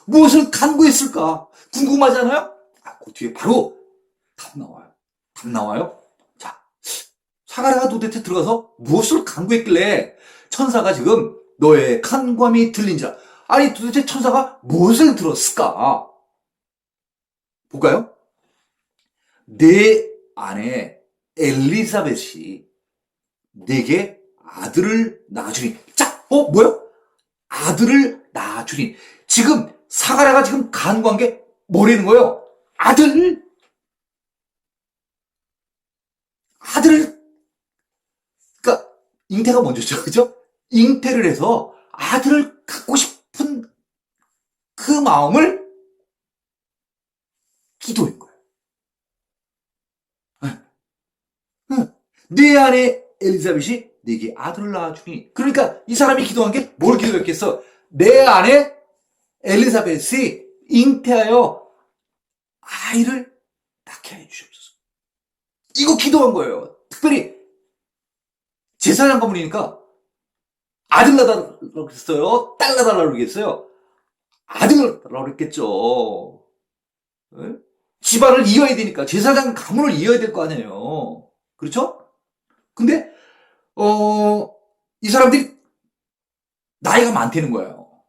무엇을 간구했을까? 궁금하잖아요? 그 뒤에 바로 답 나와요. 자, 사가랴가 도대체 들어가서 무엇을 간구했길래 천사가 지금 너의 간구함이 들린지라. 아니, 도대체 천사가 무엇을 들었을까? 볼까요? 내 아내 엘리사벳이 내게 아들을 낳아주니. 자, 뭐요? 아들을 낳아주니. 지금 사가랴가 지금 간구한 게 뭐라는 거예요? 아들. 그러니까 잉태가 먼저죠, 그죠? 잉태를 해서 아들을 갖고 싶은 그 마음을 기도한 거예요. 내 아내 엘리사벳이 내게 아들을 낳아주니. 그러니까 이 사람이 기도한 게 뭘 기도했겠어? 내 아내 엘리사벳이 잉태하여 아이를 낳게 해주시옵소서. 이거 기도한 거예요. 특별히 제사장 가문이니까 아들 낳아달라고 그랬어요? 딸 낳아달라고 그랬어요? 아들 낳아달라고 그랬겠죠. 네? 집안을 이어야 되니까 제사장 가문을 이어야 될 거 아니에요. 그렇죠? 근데 이 사람들이 나이가 많다는 거예요.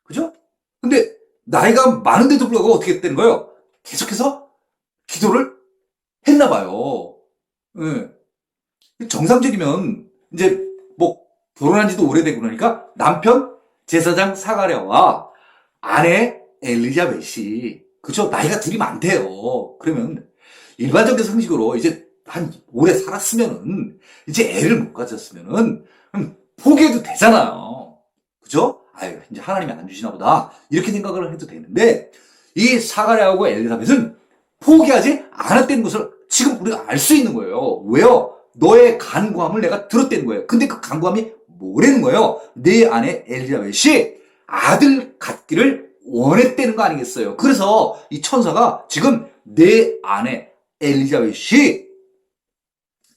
그죠? 근데 나이가 많은데도 불구하고 어떻게 됐다는 거예요? 계속해서 기도를 했나 봐요. 예. 정상적이면 이제 뭐 결혼한 지도 오래되고 그러니까 남편 제사장 사가랴와 아내 엘리자벳이 그죠? 나이가 둘이 많대요. 그러면 일반적인 상식으로 이제 한 오래 살았으면은 이제 애를 못 가졌으면은 포기해도 되잖아요. 그죠? 아유 이제 하나님이 안 주시나 보다 이렇게 생각을 해도 되는데 이 사가랴하고 엘리사벳은 포기하지 않았다는 것을 지금 우리가 알 수 있는 거예요. 왜요? 너의 간구함을 내가 들었다는 거예요. 근데 그 간구함이 뭐라는 거예요? 내 아내 엘리자벳이 아들 갖기를 원했다는 거 아니겠어요? 그래서 이 천사가 지금 내 아내 엘리자벳이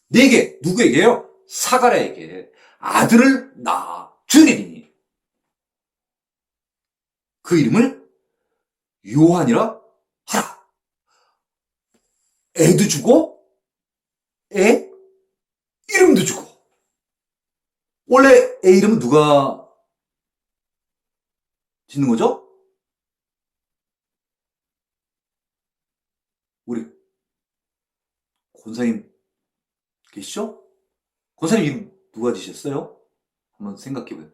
내게 누구에게요? 사가랴에게 아들을 낳아 주리니 그 이름을 요한이라 하라. 애도 주고 애 이름도 주고. 원래 애 이름은 누가 짓는 거죠? 우리 권사님 계시죠? 권사님 이름 누가 지셨어요? 한번 생각해봐요.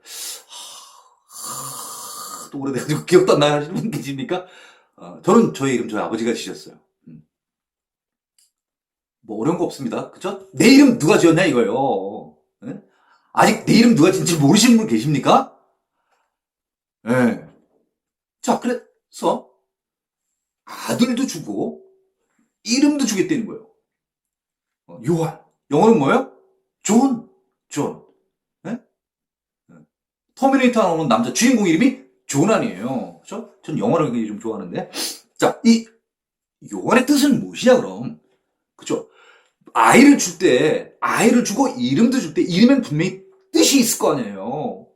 또 오래돼가지고 기억도 안 나요 하시는 분 계십니까? 저는 저의 이름 저희 아버지가 지셨어요. 뭐 어려운 거 없습니다. 그죠? 내 이름 누가 지었냐 이거예요. 네? 아직 내 이름 누가 지은지 모르시는 분 계십니까? 네. 자, 그래서 아들도 주고 이름도 주겠다는 거예요. 요한. 영어는 뭐예요? 존. 존. 네? 터미네이터 나오는 남자 주인공 이름이 존 아니에요. 그죠? 전 영어를 굉장히 좀 좋아하는데. 자, 이 요한의 뜻은 무엇이냐 그럼? 그죠? 아이를 줄 때, 아이를 주고 이름도 줄 때, 이름엔 분명히 뜻이 있을 거 아니에요.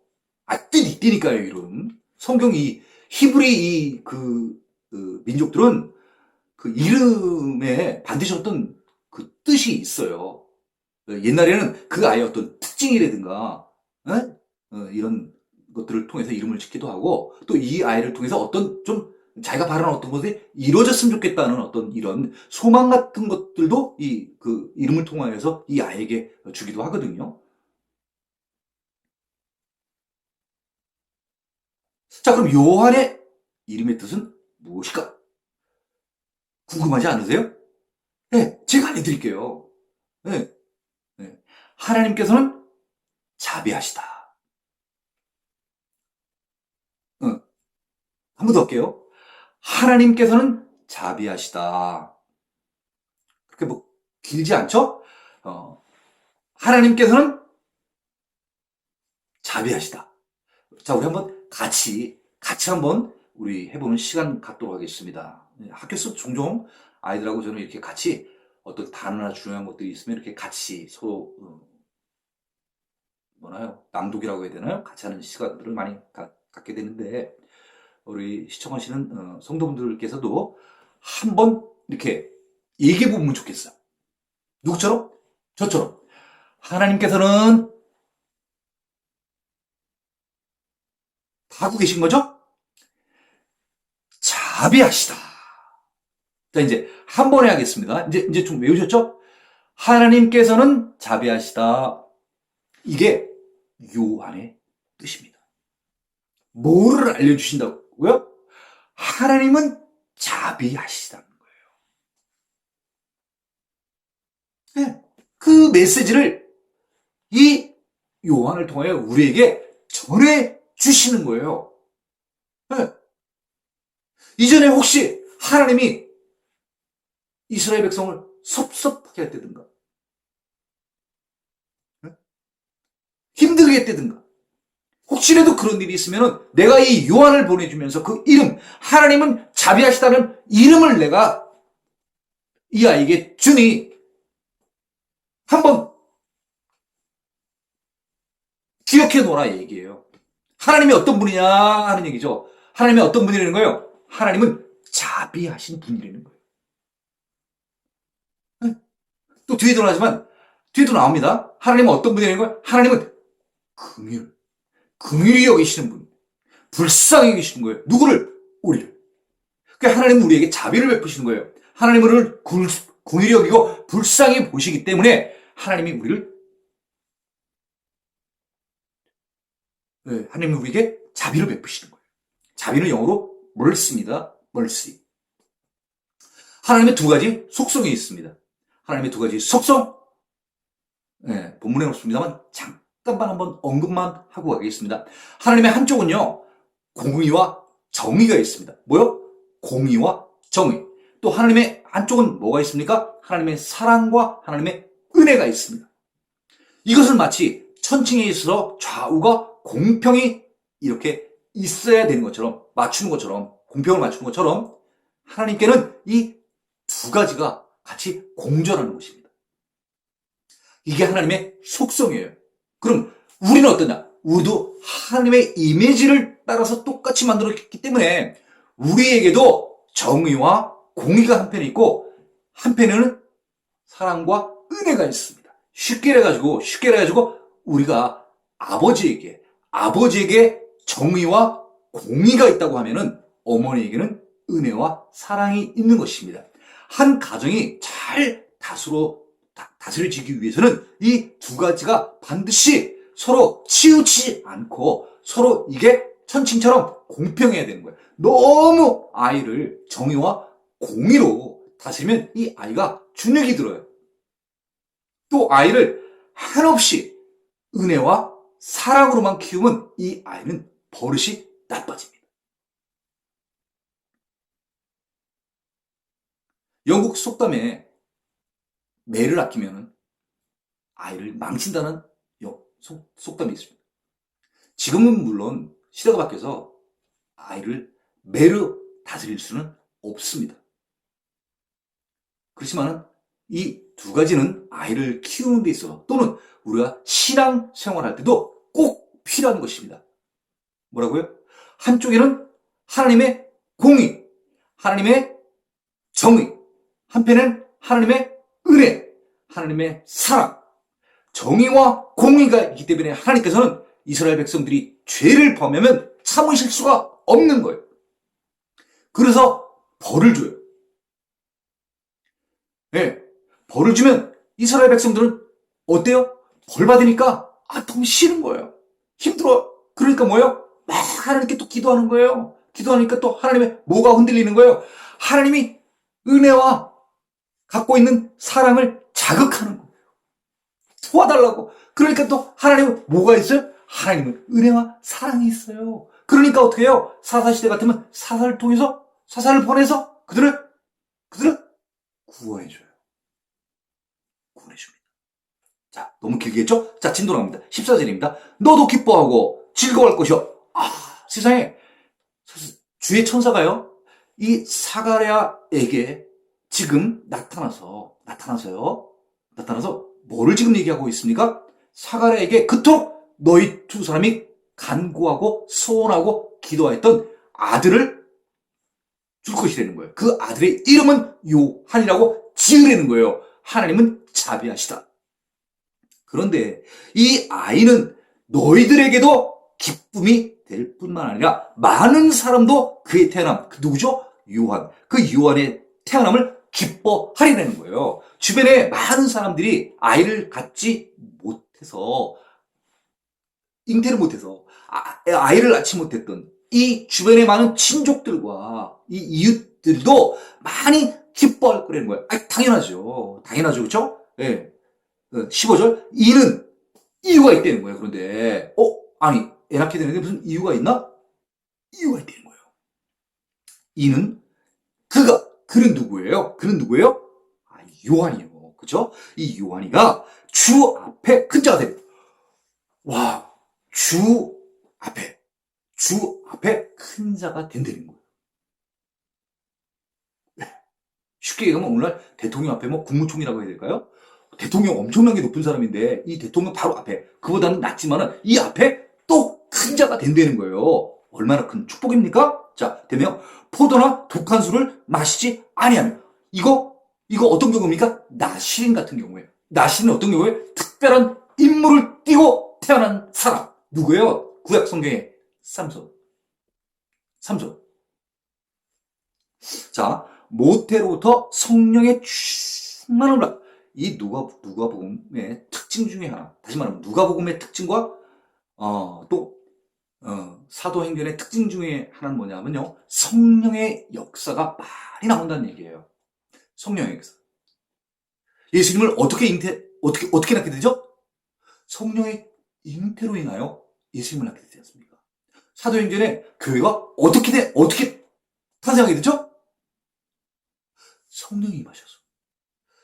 뜻 있다니까요, 이름. 성경 히브리 민족들은 그 이름에 반드시 어떤 그 뜻이 있어요. 옛날에는 그 아이의 어떤 특징이라든가, 이런 것들을 통해서 이름을 짓기도 하고, 또 이 아이를 통해서 어떤 좀 자기가 바라는 어떤 것이 이루어졌으면 좋겠다는 어떤 이런 소망 같은 것들도 그 이름을 통하여서 이 아이에게 주기도 하거든요. 자, 그럼 요한의 이름의 뜻은 무엇일까? 궁금하지 않으세요? 네, 제가 알려드릴게요. 네, 네. 하나님께서는 자비하시다. 한 번 더 할게요. 하나님께서는 자비하시다. 그렇게 뭐 길지 않죠? 하나님께서는 자비하시다. 자, 우리 한번 같이 한번 우리 해보는 시간 갖도록 하겠습니다. 학교에서 종종 아이들하고 저는 이렇게 같이 어떤 단어나 중요한 것들이 있으면 이렇게 같이 서로 낭독이라고 해야 되나요? 같이 하는 시간들을 많이 갖게 되는데 우리 시청하시는 성도분들께서도 한번 이렇게 얘기해 보면 좋겠어요. 누구처럼? 저처럼. 하나님께서는 다 하고 계신 거죠? 자비하시다. 자, 이제 한 번에 하겠습니다. 이제 좀 외우셨죠? 하나님께서는 자비하시다. 이게 요한의 뜻입니다. 뭐를 알려주신다고요? 하나님은 자비하시다는 거예요. 네. 그 메시지를 이 요한을 통해 우리에게 전해 주시는 거예요. 네. 이전에 혹시 하나님이 이스라엘 백성을 섭섭하게 했다든가, 네? 힘들게 했다든가, 혹시라도 그런 일이 있으면 내가 이 요한을 보내주면서 그 이름, 하나님은 자비하시다는 이름을 내가 이 아이에게 주니 한번 기억해 놓으라 얘기예요. 하나님이 어떤 분이냐 하는 얘기죠. 하나님이 어떤 분이라는 거예요? 하나님은 자비하신 분이라는 거예요. 또 뒤에 들어가지만 뒤에도 나옵니다. 하나님은 어떤 분이라는 걸? 하나님은 긍휼히 여기시는 분, 불쌍히 여기시는 거예요. 누구를? 우리를. 그러니까 하나님은 우리에게 자비를 베푸시는 거예요. 하나님은 우리를 긍휼히 여기고 불쌍히 보시기 때문에 하나님이 우리에게 자비를 베푸시는 거예요. 자비는 영어로 mercy입니다. mercy. 하나님의 두 가지 속성이 있습니다. 하나님의 두 가지 속성, 본문에 없습니다만 잠깐만 한번 언급만 하고 가겠습니다. 하나님의 한쪽은요, 공의와 정의가 있습니다. 뭐요? 공의와 정의. 또 하나님의 한쪽은 뭐가 있습니까? 하나님의 사랑과 하나님의 은혜가 있습니다. 이것을 마치 천칭에 있어서 좌우가 공평히 이렇게 있어야 되는 것처럼, 맞추는 것처럼, 공평을 맞추는 것처럼 하나님께는 이 두 가지가 같이 공존하는 것입니다. 이게 하나님의 속성이에요. 그럼 우리는 어떠냐? 우리도 하나님의 이미지를 따라서 똑같이 만들었기 때문에 우리에게도 정의와 공의가 한편에 있고 한편에는 사랑과 은혜가 있습니다. 쉽게 해가지고 우리가 아버지에게 정의와 공의가 있다고 하면은 어머니에게는 은혜와 사랑이 있는 것입니다. 한 가정이 잘 다스려지기 위해서는 이 두 가지가 반드시 서로 치우치지 않고 서로 이게 천칭처럼 공평해야 되는 거예요. 너무 아이를 정의와 공의로 다스리면 이 아이가 주눅이 들어요. 또 아이를 한없이 은혜와 사랑으로만 키우면 이 아이는 버릇이 나빠집니다. 영국 속담에 매를 아끼면 아이를 망친다는 속담이 있습니다. 지금은 물론 시대가 바뀌어서 아이를 매로 다스릴 수는 없습니다. 그렇지만 이 두 가지는 아이를 키우는 데 있어서 또는 우리가 신앙 생활할 때도 꼭 필요한 것입니다. 뭐라고요? 한쪽에는 하나님의 공의, 하나님의 정의, 한편에는 하나님의 은혜, 하나님의 사랑, 정의와 공의가 있기 때문에 하나님께서는 이스라엘 백성들이 죄를 범하면 참으실 수가 없는 거예요. 그래서 벌을 줘요. 벌을 주면 이스라엘 백성들은 어때요? 벌 받으니까 너무 싫은 거예요. 힘들어요. 그러니까 뭐예요? 막 하나님께 또 기도하는 거예요. 기도하니까 또 하나님의 뭐가 흔들리는 거예요? 하나님이 은혜와 갖고 있는 사랑을 자극하는 거예요. 도와달라고. 그러니까 또 하나님은 뭐가 있어요? 하나님은 은혜와 사랑이 있어요. 그러니까 어떻게 해요? 사사시대 같으면 사사를 보내서 그들을 구원해줘요. 구원해줍니다. 자, 너무 길게 했죠? 자, 진도 나갑니다. 14절입니다. 너도 기뻐하고 즐거워할 것이요. 세상에 주의 천사가요, 이 사가랴에게 지금 나타나서 뭐를 지금 얘기하고 있습니까? 사가랴에게 그토록 너희 두 사람이 간구하고 소원하고 기도했던 아들을 줄 것이라는 거예요. 그 아들의 이름은 요한이라고 지으라는 거예요. 하나님은 자비하시다. 그런데 이 아이는 너희들에게도 기쁨이 될 뿐만 아니라 많은 사람도 그의 태어남, 누구죠? 요한. 그 요한의 태어남을 기뻐하리라는 거예요. 주변에 많은 사람들이 아이를 갖지 못해서, 잉태를 못해서, 아이를 낳지 못했던 이 주변의 많은 친족들과 이 이웃들도 많이 기뻐할 거라는 거예요. 당연하죠. 그렇죠? 예. 15절, 이는 이유가 있다는 거예요. 그런데 애 낳게 되는데 무슨 이유가 있나? 이유가 있다는 거예요. 이는 그는 누구예요? 요한이에요. 그죠? 이 요한이가 주 앞에 큰 자가 됩니다. 와, 주 앞에 큰 자가 된다는 거예요. 쉽게 얘기하면 오늘날 대통령 앞에 국무총리라고 해야 될까요? 대통령 엄청나게 높은 사람인데 이 대통령 바로 앞에, 그보다는 낮지만은 이 앞에 또 큰 자가 된다는 거예요. 얼마나 큰 축복입니까? 자, 되면 포도나 독한 술을 마시지 아니하며, 이거 어떤 경우입니까? 나시린 같은 경우에 나시는 어떤 경우에 특별한 임무를 띠고 태어난 사람. 누구예요? 구약 성경의 삼손. 삼손. 자, 모태로부터 성령의 충만함을 받. 이 누가복음의 특징 중에 하나. 다시 말하면 누가복음의 특징과 사도행전의 특징 중에 하나는 뭐냐면요. 성령의 역사가 많이 나온다는 얘기예요. 성령의 역사. 예수님을 어떻게 낳게 되죠? 성령의 잉태로 인하여 예수님을 낳게 되지 않습니까? 사도행전에 교회가 어떻게 탄생하게 되죠?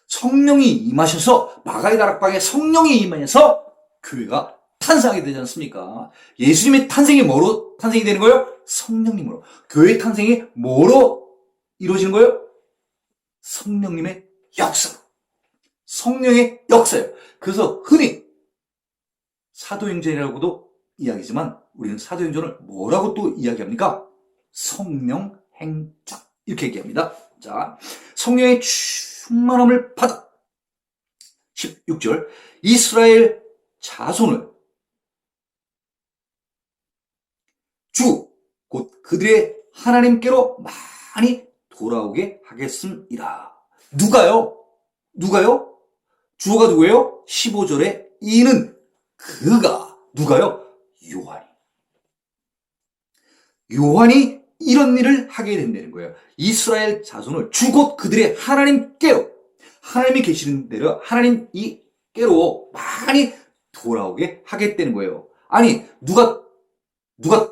성령이 임하셔서 마가의 다락방에 성령이 임하셔서 교회가 탄생하게 되지 않습니까? 예수님의 탄생이 뭐로 탄생이 되는 거예요? 성령님으로. 교회의 탄생이 뭐로 이루어지는 거예요? 성령님의 역사로. 성령의 역사예요. 그래서 흔히 사도행전이라고도 이야기지만 우리는 사도행전을 뭐라고 또 이야기합니까? 성령 행전. 이렇게 얘기합니다. 자, 성령의 충만함을 받아. 16절. 이스라엘 자손을 주, 곧 그들의 하나님께로 많이 돌아오게 하겠음이라. 누가요? 주어가 누구예요? 15절에 이는 그가 누가요? 요한이 이런 일을 하게 된다는 거예요. 이스라엘 자손을 주 곧 그들의 하나님께로, 하나님이 계시는 대로 하나님 이께로 많이 돌아오게 하겠다는 거예요. 아니 누가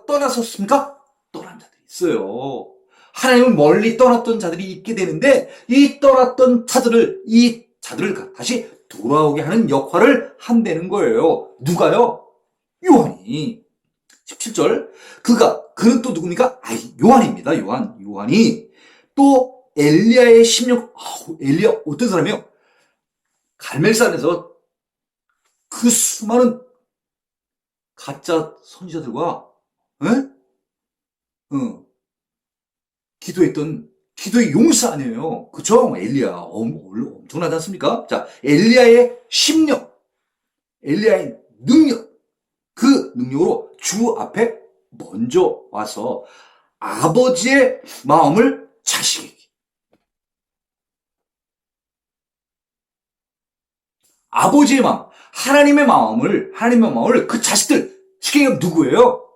떠났었습니까? 떠난 자들이 있어요. 하나님을 멀리 떠났던 자들이 있게 되는데 이 떠났던 자들을 다시 돌아오게 하는 역할을 한다는 거예요. 누가요? 요한이. 17절. 그는 또 누굽니까? 요한입니다. 요한이 또 엘리야의 16, 엘리야 어떤 사람이에요? 갈멜산에서 그 수많은 가짜 선지자들과 기도했던 기도의 용사 아니에요. 그쵸? 엘리야 엄청나지 않습니까? 자, 엘리야의 심령, 엘리야의 능력, 그 능력으로 주 앞에 먼저 와서 아버지의 마음을 자식에게, 아버지의 마음, 하나님의 마음을 그 자식들, 쉽게 누구예요?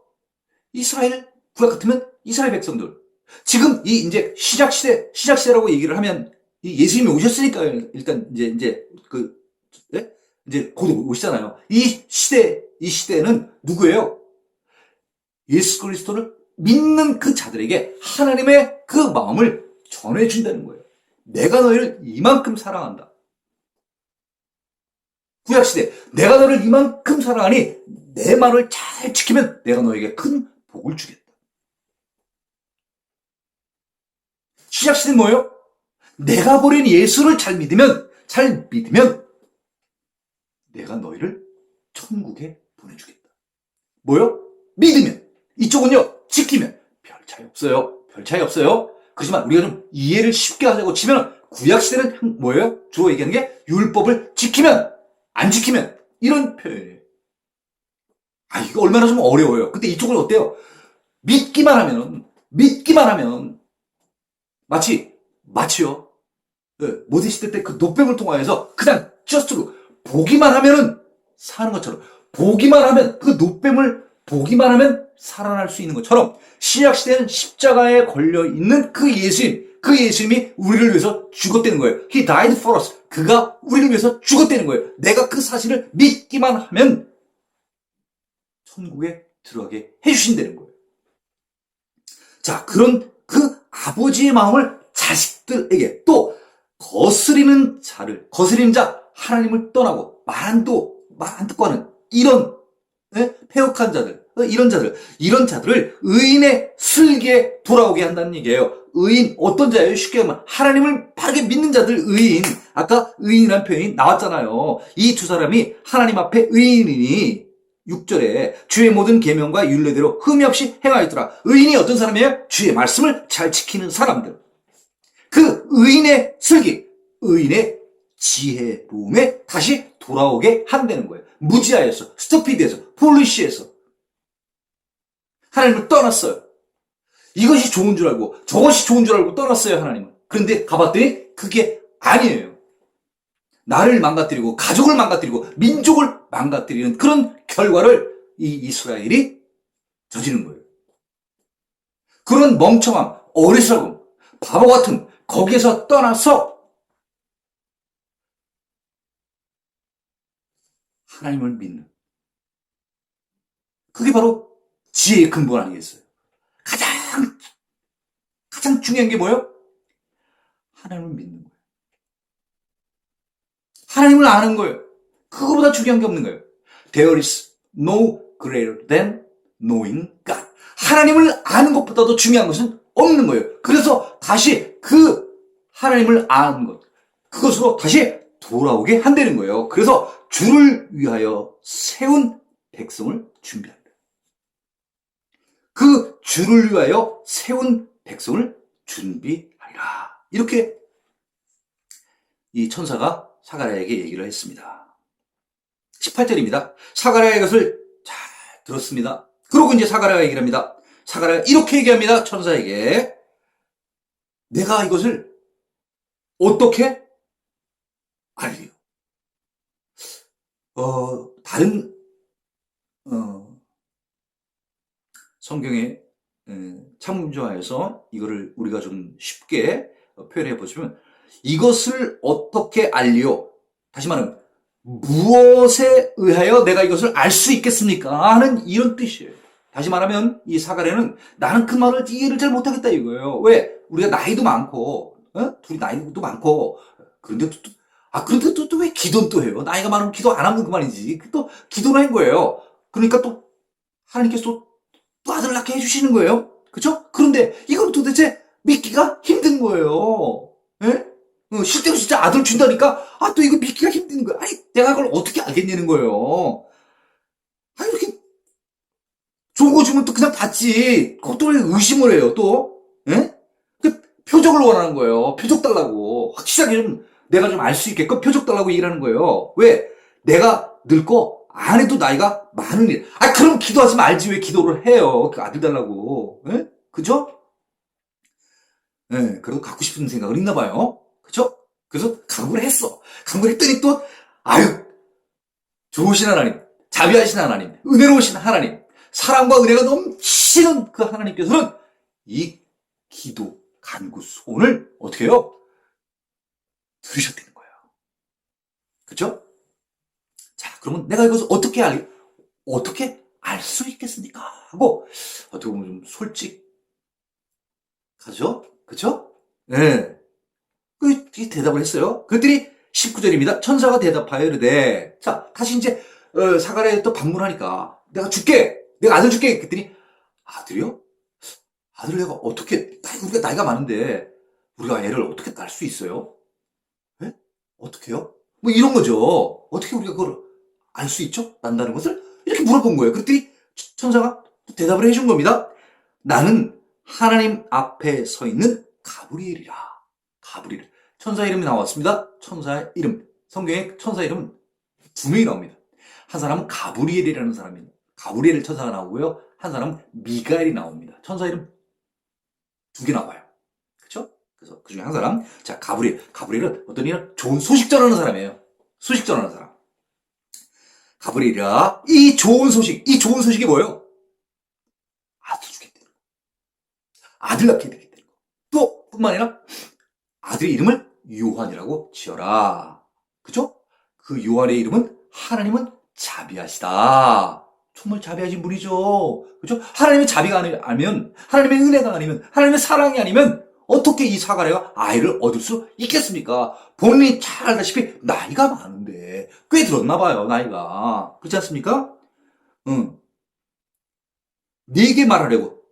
이스라엘, 구약 같으면 이스라엘 백성들. 지금 이제 시작시대라고 얘기를 하면 예수님이 오셨으니까요. 일단 이제 곧 오시잖아요. 이 시대는 누구예요? 예수 그리스도를 믿는 그 자들에게 하나님의 그 마음을 전해준다는 거예요. 내가 너희를 이만큼 사랑한다. 구약시대, 내가 너를 이만큼 사랑하니 내 말을 잘 지키면 내가 너에게 큰 복을 주겠다. 시작시대는 뭐예요? 내가 보낸 예수를 잘 믿으면 내가 너희를 천국에 보내주겠다. 뭐요? 믿으면. 이쪽은요, 지키면. 별 차이 없어요. 그렇지만 우리가 좀 이해를 쉽게 하자고 치면 구약시대는 뭐예요? 주어 얘기하는 게 율법을 지키면, 안 지키면. 이런 표현이에요. 이거 얼마나 좀 어려워요. 근데 이쪽은 어때요? 믿기만 하면 마치요. 모세 시대 때 그 노뱀을 통하여서 그냥 저스트로 보기만 하면은 사는 것처럼, 보기만 하면 그 노뱀을 보기만 하면 살아날 수 있는 것처럼 신약 시대는 십자가에 걸려 있는 그 예수님이 우리를 위해서 죽었다는 거예요. He died for us. 그가 우리를 위해서 죽었다는 거예요. 내가 그 사실을 믿기만 하면 천국에 들어가게 해주신다는 거예요. 자, 그런 그 아버지의 마음을 자식들에게, 또 거스리는 자, 하나님을 떠나고 말 안 듣고 하는 이런 패역한 자들, 이런 자들을 의인의 슬기에 돌아오게 한다는 얘기예요. 의인, 어떤 자예요? 쉽게 하면 하나님을 바르게 믿는 자들 의인. 아까 의인이라는 표현이 나왔잖아요. 이 두 사람이 하나님 앞에 의인이니 6절에 주의 모든 계명과 율례대로 흠이 없이 행하였더라. 의인이 어떤 사람이에요? 주의 말씀을 잘 지키는 사람들. 그 의인의 슬기, 의인의 지혜로움에 다시 돌아오게 한다는 거예요. 무지하여서, 스토피드해서, 폴리시해서 하나님을 떠났어요. 이것이 좋은 줄 알고 저것이 좋은 줄 알고 떠났어요, 하나님은. 그런데 가봤더니 그게 아니에요. 나를 망가뜨리고 가족을 망가뜨리고 민족을 망가뜨리는 그런 결과를 이 이스라엘이 저지른 거예요. 그런 멍청함, 어리석음, 바보 같은 거기에서 떠나서 하나님을 믿는, 그게 바로 지혜의 근본 아니겠어요? 가장 중요한 게 뭐예요? 하나님을 믿는 거예요. 하나님을 아는 거예요. 그거보다 중요한 게 없는 거예요. There is no greater than knowing God. 하나님을 아는 것보다도 중요한 것은 없는 거예요. 그래서 다시 그 하나님을 아는 것, 그것으로 다시 돌아오게 한다는 거예요. 그래서 주를 위하여 세운 백성을 준비한다. 그 주를 위하여 세운 백성을 준비하리라. 이렇게 이 천사가 사가랴에게 얘기를 했습니다. 18절입니다. 사가랴가 이것을 잘 들었습니다. 그러고 이제 사가랴가 얘기를 합니다. 사가랴가 이렇게 얘기합니다. 천사에게. 내가 이것을 어떻게 알리요? 다른 성경의 참조하여서 이거를 우리가 좀 쉽게 표현해 보시면, 이것을 어떻게 알리요? 다시 말하면 무엇에 의하여 내가 이것을 알 수 있겠습니까? 하는 이런 뜻이에요. 다시 말하면 이 사가랴는 나는 그 말을 이해를 잘 못하겠다 이거예요. 왜? 우리가 나이도 많고, 둘이 나이도 많고, 그런데 또 왜 기도는 또 해요? 나이가 많으면 기도 안 하면 그만이지. 또 기도를 한 거예요. 그러니까 또 하나님께서 또 아들을 낳게 해주시는 거예요. 그죠? 그런데 이건 도대체 믿기가 힘든 거예요. 예? 실제로 진짜 아들 준다니까, 또 이거 믿기가 힘든 거야. 아니, 내가 그걸 어떻게 알겠냐는 거예요. 아니, 이렇게 좋은 거 주면 또 그냥 받지. 그것도 왜 의심을 해요, 또? 예? 표적을 원하는 거예요. 표적 달라고. 확실하게 좀, 내가 좀 알 수 있게끔 표적 달라고 얘기를 하는 거예요. 왜? 내가 늙고, 안 해도 나이가 많은 일. 그럼 기도하지 말지 왜 기도를 해요? 그 아들 달라고. 예? 그죠? 예, 그래도 갖고 싶은 생각을 있나 봐요. 그죠? 그래서 강구를 했어. 강구를 했더니 또, 좋으신 하나님, 자비하신 하나님, 은혜로우신 하나님, 사랑과 은혜가 넘치는 그 하나님께서는 이 기도, 간구, 소원을 어떻게 해요? 들으셨다는 거예요. 그죠? 자, 그러면 내가 이것을 어떻게 알 수 있겠습니까? 하고, 어떻게 보면 좀 솔직하죠? 그죠? 네. 그 대답을 했어요. 그랬더니 19절입니다. 천사가 대답하여 이르되, 자, 다시 이제 사가랴에 또 방문하니까 내가 줄게. 내가 아들 줄게. 그랬더니, 아들이요? 아들을 내가 어떻게, 우리가 나이가 많은데 우리가 애를 어떻게 낳을 수 있어요? 예? 어떻게요? 뭐 이런 거죠. 어떻게 우리가 그걸 알 수 있죠? 난다는 것을 이렇게 물어본 거예요. 그랬더니 천사가 대답을 해준 겁니다. 나는 하나님 앞에 서 있는 가브리엘이라. 가브리엘. 천사 이름이 나왔습니다. 천사의 이름. 성경에 천사 이름 두 명이 나옵니다. 한 사람은 가브리엘이라는 사람입니다. 가브리엘 천사가 나오고요. 한 사람은 미가엘이 나옵니다. 천사 이름 두 개 나와요. 그렇죠? 그래서 그 중에 한 사람, 자, 가브리엘. 가브리엘은 어떤 일은 좋은 소식 전하는 사람이에요. 소식 전하는 사람. 가브리엘이라. 이 좋은 소식이 뭐예요? 아들 주겠다는 거. 아들 낳게 되겠다는 거. 또 뿐만 아니라 아들의 이름을 요한이라고 지어라. 그죠? 그 요한의 이름은 하나님은 자비하시다. 정말 자비하신 분이죠. 그죠? 하나님의 자비가 아니면, 하나님의 은혜가 아니면, 하나님의 사랑이 아니면 어떻게 이 사가랴가 아이를 얻을 수 있겠습니까? 본인이 잘 알다시피 나이가 많은데 꽤 들었나 봐요, 나이가. 그렇지 않습니까? 네게 말하려고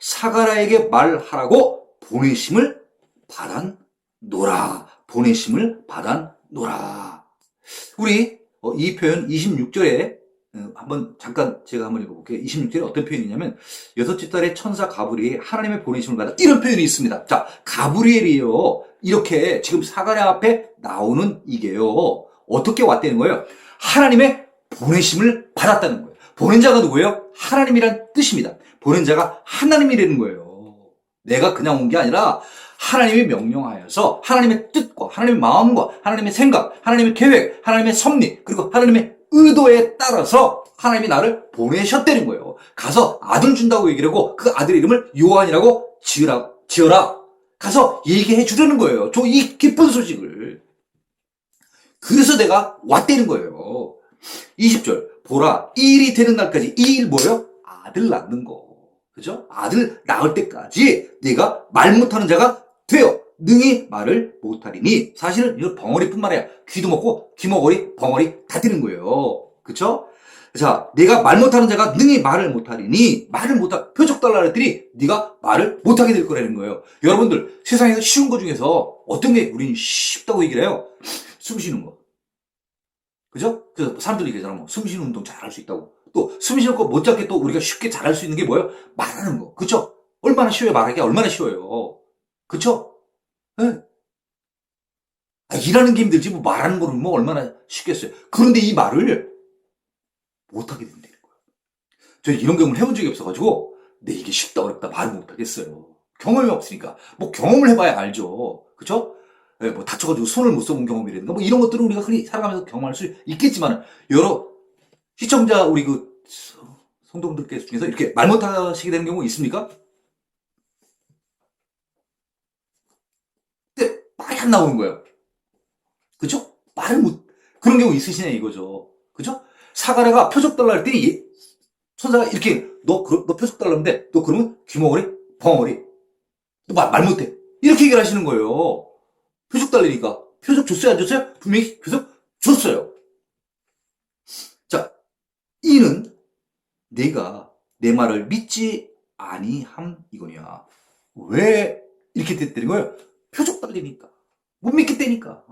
사가랴에게 말하라고 보내심을 받았노라. 보내심을 받았노라. 우리 이 표현 26절에 한번 잠깐 제가 한번 읽어볼게요. 26절에 어떤 표현이냐면 여섯째 달에 천사 가브리엘이 하나님의 보내심을 받아 이런 표현이 있습니다. 자, 가브리엘이요. 이렇게 지금 사가랴 앞에 나오는 이게요. 어떻게 왔다는 거예요? 하나님의 보내심을 받았다는 거예요. 보낸 자가 누구예요? 하나님이란 뜻입니다. 보낸 자가 하나님이라는 거예요. 내가 그냥 온 게 아니라 하나님이 명령하여서 하나님의 뜻과 하나님의 마음과 하나님의 생각, 하나님의 계획, 하나님의 섭리, 그리고 하나님의 의도에 따라서 하나님이 나를 보내셨다는 거예요. 가서 아들 준다고 얘기를 하고 그 아들 이름을 요한이라고 지어라. 가서 얘기해 주려는 거예요. 저 이 기쁜 소식을. 그래서 내가 왔다는 거예요. 20절. 보라, 이 일이 되는 날까지. 이 일 뭐예요? 아들 낳는 거. 그죠? 아들 낳을 때까지 네가 말 못하는 자가 되어 능히 말을 못하리니. 사실은 이거 벙어리뿐만 아니라 귀도 먹고 귀머거리, 벙어리 다 되는 거예요. 그쵸? 자, 내가 말 못하는 자가 능히 말을 못하리니. 말을 못하, 표적 달라 그랬더니 네가 말을 못하게 될 거라는 거예요. 여러분들, 세상에서 쉬운 거 중에서 어떤 게 우리는 쉽다고 얘기를 해요? 숨 쉬는 거. 그죠? 그래서 사람들이 얘기하잖아. 뭐, 숨 쉬는 운동 잘할 수 있다고. 또, 숨 쉬는 거 못잡게 또 우리가 쉽게 잘할 수 있는 게 뭐예요? 말하는 거. 그쵸? 얼마나 쉬워요? 말하기 얼마나 쉬워요? 그쵸? 네. 일하는 게 힘들지, 뭐, 말하는 거는 뭐, 얼마나 쉽겠어요? 그런데 이 말을 못하게 된다는 거예요. 저는 이런 경험을 해본 적이 없어가지고, 네, 이게 쉽다, 어렵다, 말을 못하겠어요. 경험이 없으니까. 뭐, 경험을 해봐야 알죠. 그쵸? 네, 뭐, 다쳐가지고 손을 못 써본 경험이라든가, 뭐, 이런 것들은 우리가 흔히 살아가면서 경험할 수 있겠지만, 여러 시청자, 우리 성도분들께 중에서 이렇게 말 못하시게 되는 경우 있습니까? 근데 말이 안 나오는 거예요. 그죠? 말을 못, 그런 경우 있으시네, 이거죠. 그죠? 사가랴가 표적 달라 했더니, 천사가 이렇게, 너 표적 달라는데, 너 그러면 귀머거리, 벙어리, 너 말 못해. 이렇게 얘기를 하시는 거예요. 표적 달리니까. 표적 줬어요, 안 줬어요? 분명히 표적 줬어요. 자, 이는 내가 내 말을 믿지 아니함 이거냐. 왜 이렇게 됐다는 거예요? 표적 달리니까. 못 믿겠다니까.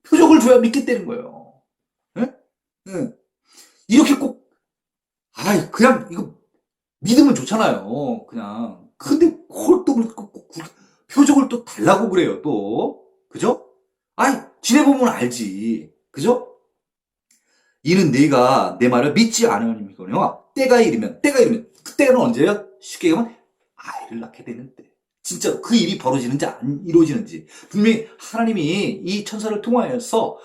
표적을 줘야 믿겠다는 거예요. 예? 예. 이렇게 꼭, 그냥, 이거, 믿으면 좋잖아요. 그냥. 근데, 그걸 또, 표적을 또 달라고 그래요, 또. 그죠? 지내보면 알지. 그죠? 이는 네가 내 말을 믿지 않으니거니와 때가 이르면, 그때는 언제예요? 쉽게 얘기하면, 아이를 낳게 되는데. 진짜 그 일이 벌어지는지 안 이루어지는지. 분명히 하나님이 이 천사를 통하여서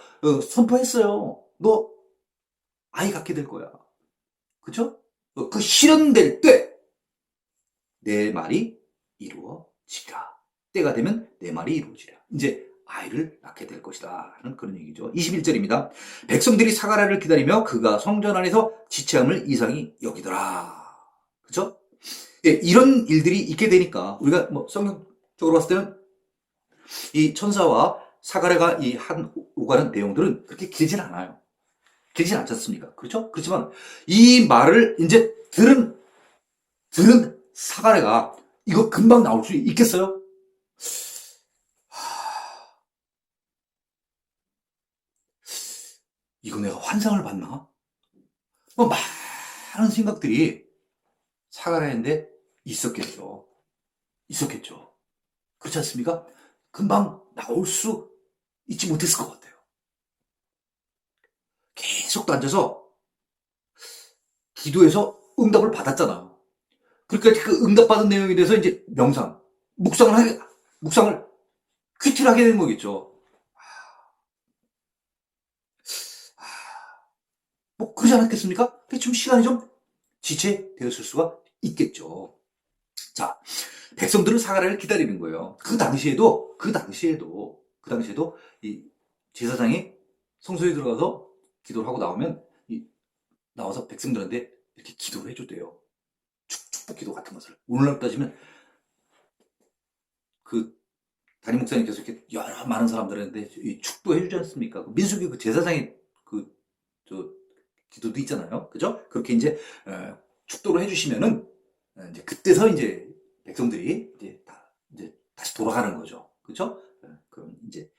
선포했어요. 너 아이 갖게 될 거야. 그죠? 그 실현될 때 내 말이 이루어지리라. 때가 되면 내 말이 이루어지리라. 이제 아이를 낳게 될 것이다 하는 그런 얘기죠. 21절입니다. 백성들이 사가랴를 기다리며 그가 성전 안에서 지체함을 이상히 여기더라. 그죠? 예, 이런 일들이 있게 되니까 우리가 뭐 성경적으로 봤을 때는 이 천사와 사가랴가 이 한 오가는 내용들은 그렇게 길진 않아요. 길진 않지 않습니까? 그렇죠? 그렇지만 이 말을 이제 들은 사가랴가 이거 금방 나올 수 있겠어요? 이거 내가 환상을 봤나? 뭐 많은 생각들이 사가랴인데 있었겠죠. 그렇지 않습니까? 금방 나올 수 있지 못했을 것 같아요. 계속 또 앉아서 기도해서 응답을 받았잖아. 그러니까 그 응답받은 내용에 대해서 이제 묵상을 퀴트를 하게 되는 거겠죠. 뭐 그러지 않았겠습니까? 좀 시간이 좀 지체되었을 수가 있겠죠. 자, 백성들은 사가랴를 기다리는 거예요. 그 당시에도 이 제사장이 성소에 들어가서 기도를 하고 나와서 백성들한테 이렇게 기도를 해줬대요. 축복 기도 같은 것을. 오늘날 따지면 그 담임 목사님께서 이렇게 여러 많은 사람들한테 축도해 주지 않습니까? 민수기 그 제사장이 기도도 있잖아요. 그죠? 그렇게 이제 축도를 해주시면은 이제 그때서 이제 백성들이 이제 다시 돌아가는 거죠. 그죠? 그럼 이제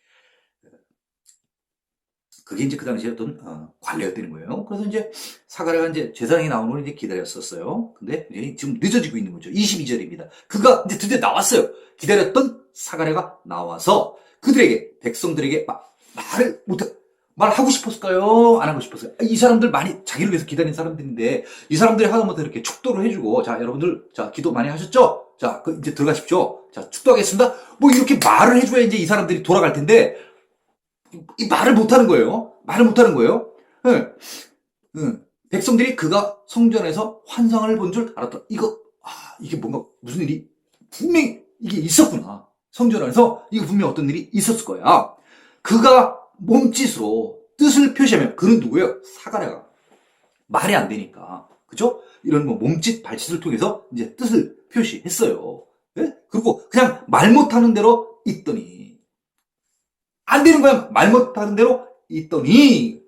그게 이제 그 당시에 어떤 관례였다는 거예요. 그래서 이제 사가랴가 이제 제사장이 나오는 걸 이제 기다렸었어요. 근데 이제 지금 늦어지고 있는 거죠. 22절입니다. 그가 이제 드디어 나왔어요. 기다렸던 사가랴가 나와서 그들에게 백성들에게 말을 못해 말하고 싶었을까요? 안 하고 싶었어요? 이 사람들 많이 자기를 위해서 기다린 사람들인데 이 사람들이 하다못해 이렇게 축도를 해주고 자 여러분들 자 기도 많이 하셨죠? 자 이제 들어가십시오. 자 축도하겠습니다. 뭐 이렇게 말을 해줘야 이제 이 사람들이 돌아갈 텐데 이 말을 못하는 거예요. 말을 못하는 거예요. 네. 백성들이 그가 성전에서 환상을 본 줄 알았다. 이게 뭔가 무슨 일이 분명히 이게 있었구나. 성전 안에서 이거 분명히 어떤 일이 있었을 거야. 그가 몸짓으로 뜻을 표시하면 그는 누구예요? 사가랴가. 말이 안 되니까. 그죠? 이런 뭐 몸짓, 발짓을 통해서 이제 뜻을 표시했어요. 네? 그리고 그냥 말 못하는 대로 있더니 안 되는 거야. 말 못하는 대로 있더니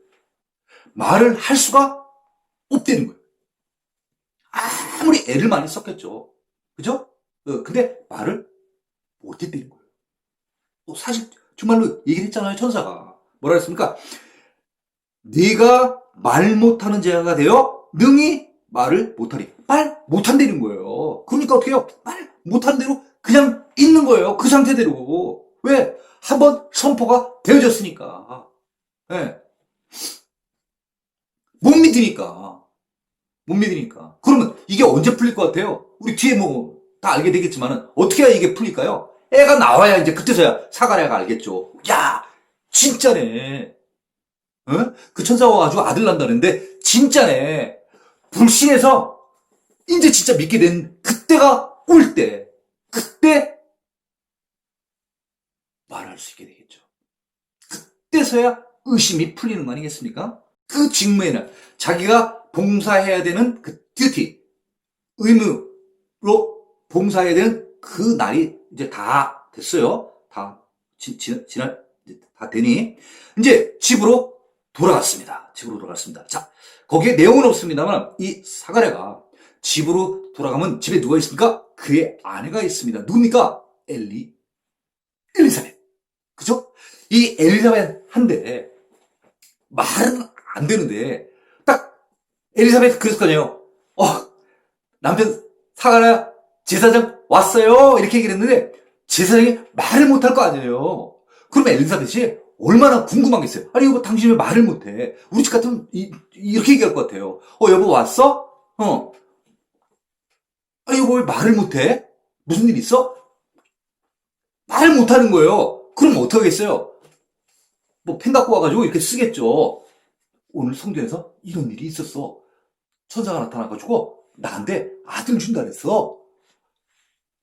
말을 할 수가 없다는 거예요. 아무리 애를 많이 썼겠죠. 그죠? 근데 말을 못했다는 거예요. 사실 정말로 얘기를 했잖아요. 천사가. 뭐라 했습니까? 네가 말 못하는 자가 되어 능히 말을 못하리. 말 못한다는 거예요. 그러니까 어떻게 해요? 말 못하는 대로 그냥 있는 거예요. 그 상태대로. 왜? 한번 선포가 되어졌으니까. 네. 못 믿으니까. 못 믿으니까. 그러면 이게 언제 풀릴 것 같아요? 우리 뒤에 뭐 다 알게 되겠지만은 어떻게 해야 이게 풀릴까요? 애가 나와야 이제 그때서야 사가랴가 알겠죠. 야, 진짜네. 어? 그 천사가 아주 아들 난다는데 진짜네. 불신해서 이제 진짜 믿게 된 그때가 올 때, 그때 말할 수 있게 되겠죠. 그때서야 의심이 풀리는 거 아니겠습니까? 그 직무에는 자기가 봉사해야 되는 그 듀티, 의무로 봉사해야 되는 그 날이 이제 다 됐어요. 다 다 되니 이제 집으로 돌아갔습니다. 자, 거기에 내용은 없습니다만 이 사가랴가 집으로 돌아가면 집에 누가 있습니까? 그의 아내가 있습니다. 누굽니까? 엘리사벳. 그죠? 이 엘리사벳 한데 말은 안 되는데 딱 엘리사벳 그랬을 거 아니에요. 남편 사가랴 제사장 왔어요. 이렇게 얘기를 했는데 제사장이 말을 못할 거 아니에요. 그러면 엘리사벳이 얼마나 궁금하겠어요. 아니 여보 당신 왜 말을 못해? 우리 집 같으면 이렇게 얘기할 것 같아요. 여보 왔어? 아니 여보 왜 말을 못해? 무슨 일 있어? 말을 못하는 거예요. 그럼 어떻게 하겠어요? 뭐 펜 갖고 와가지고 이렇게 쓰겠죠. 오늘 성전에서 이런 일이 있었어. 천사가 나타나가지고 나한테 아들 준다 그랬어.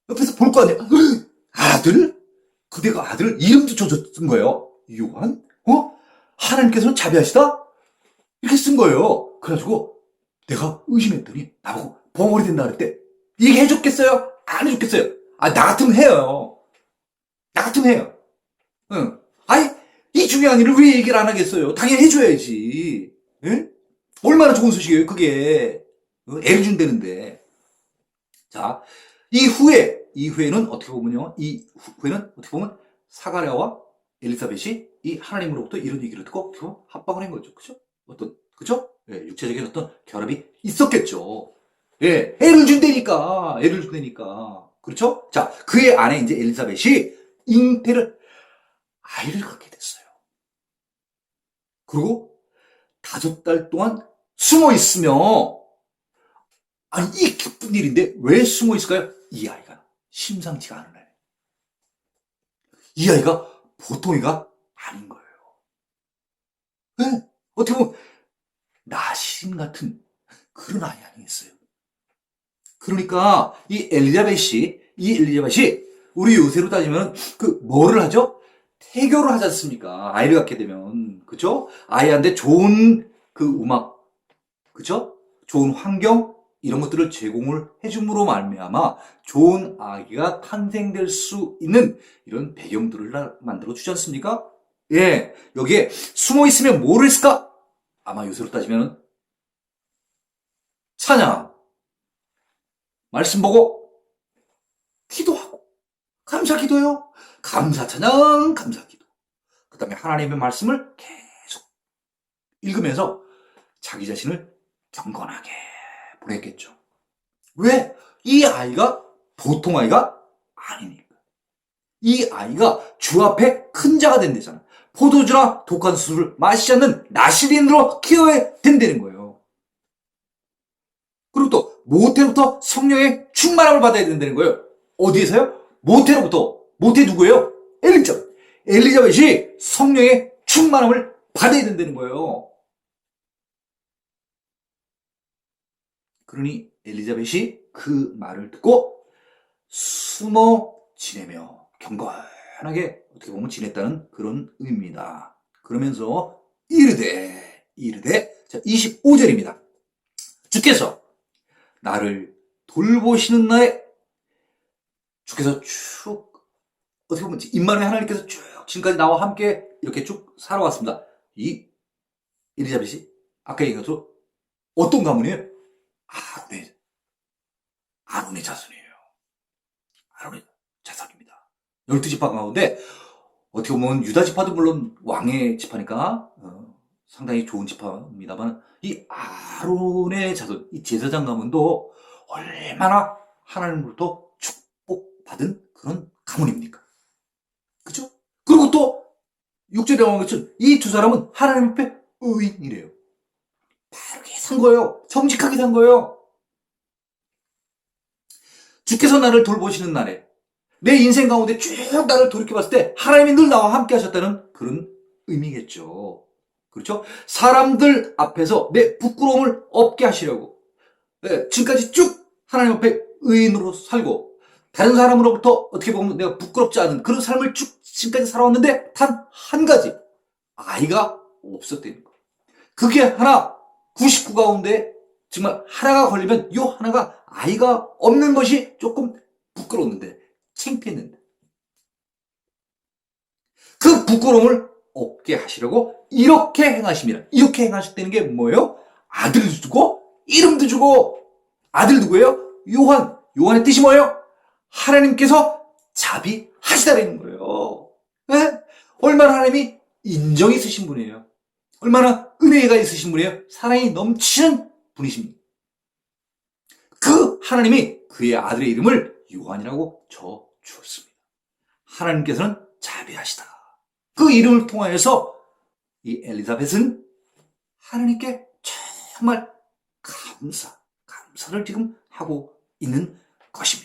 옆에서 볼 거 아니야. 아들? 그대가 아들 이름도 줘줬던 거예요. 요한? 하나님께서는 자비하시다? 이렇게 쓴 거예요. 그래가지고 내가 의심했더니 나보고 벙어리 된다 그랬대. 얘기해줬겠어요? 안 해줬겠어요? 나 같으면 해요. 나 같으면 해요. 응. 아니, 이 중요한 일을 왜 얘기를 안 하겠어요? 당연히 해줘야지. 응? 얼마나 좋은 소식이에요, 그게. 애를 준다는데. 자, 이후에는 어떻게 보면요. 이후에는 어떻게 보면 사가랴와 엘리사벳이 이 하나님으로부터 이런 얘기를 듣고 합방을 한 거죠. 그죠? 그죠? 예, 육체적인 어떤 결합이 있었겠죠. 예, 애를 준다니까. 그렇죠? 자, 그의 아내 이제 엘리사벳이 아이를 갖게 됐어요. 그리고 5달 동안 숨어 있으며, 아니, 이 기쁜 일인데 왜 숨어 있을까요? 이 아이가 심상치가 않은 아이. 이 아이가 보통 애가 아닌 거예요. 네? 어떻게 보면 나신 같은 그런 아이 아니겠어요? 그러니까 이 엘리자벳이 우리 요새로 따지면 뭐를 하죠? 태교를 하지 않습니까? 아이를 갖게 되면. 그죠? 아이한테 좋은 음악, 그죠? 좋은 환경, 이런 것들을 제공을 해줌으로 말미암아 좋은 아기가 탄생될 수 있는 이런 배경들을 만들어 주지 않습니까? 예, 여기에 숨어 있으면 뭐를 했을까? 아마 요새로 따지면 찬양, 말씀 보고 기도하고 감사 기도요. 감사 찬양, 감사 기도. 그 다음에 하나님의 말씀을 계속 읽으면서 자기 자신을 경건하게 보냈겠죠. 왜? 이 아이가 보통 아이가 아니니까. 이 아이가 주 앞에 큰 자가 된대잖아. 포도주나 독한 술을 마시지 않는 나시린으로 키워야 된다는 거예요. 그리고 또 모태로부터 성령의 충만함을 받아야 된다는 거예요. 어디에서요? 모태로부터. 모태 누구예요? 엘리자벳. 엘리자벳이 성령의 충만함을 받아야 된다는 거예요. 그러니 엘리자벳이 그 말을 듣고 숨어 지내며 경건하게 어떻게 보면 지냈다는 그런 의미입니다. 그러면서 이르되 자 25절입니다. 주께서 나를 돌보시는 날에 주께서 쭉 어떻게 보면 임마누엘 하나님께서 쭉 지금까지 나와 함께 이렇게 쭉 살아왔습니다. 이 엘리자벳이 아까 얘기한 것처럼 어떤 가문이에요? 아론의 자손이에요. 아론의 자손입니다. 12지파 가운데 어떻게 보면 유다 지파도 물론 왕의 지파니까 상당히 좋은 지파입니다만 이 아론의 자손, 이 제사장 가문도 얼마나 하나님으로부터 축복받은 그런 가문입니까? 그죠? 그리고 또 6절에 나온 것처럼 이 두 사람은 하나님 앞에 의인이래요. 바르게 산 거예요. 정직하게 산 거예요. 주께서 나를 돌보시는 날에 내 인생 가운데 쭉 나를 돌이켜봤을 때 하나님이 늘 나와 함께 하셨다는 그런 의미겠죠. 그렇죠? 사람들 앞에서 내 부끄러움을 없게 하시려고 지금까지 쭉 하나님 앞에 의인으로 살고 다른 사람으로부터 어떻게 보면 내가 부끄럽지 않은 그런 삶을 쭉 지금까지 살아왔는데 단 한 가지 아이가 없었다는 거. 그게 하나 99 가운데 정말 하나가 걸리면 이 하나가 아이가 없는 것이 조금 부끄러웠는데 창피했는데 그 부끄러움을 없게 하시려고 이렇게 행하십니다. 이렇게 행하셨다는 게 뭐예요? 아들도 주고 이름도 주고 아들 누구예요? 요한의 뜻이 뭐예요? 하나님께서 자비하시다라는 거예요. 네? 얼마나 하나님이 인정이 있으신 분이에요. 얼마나 은혜가 있으신 분이에요. 사랑이 넘치는 분이십니다. 그 하나님이 그의 아들의 이름을 요한이라고 져주었습니다. 하나님께서는 자비하시다. 그 이름을 통하여서 이 엘리사벳은 하나님께 정말 감사를 지금 하고 있는 것입니다.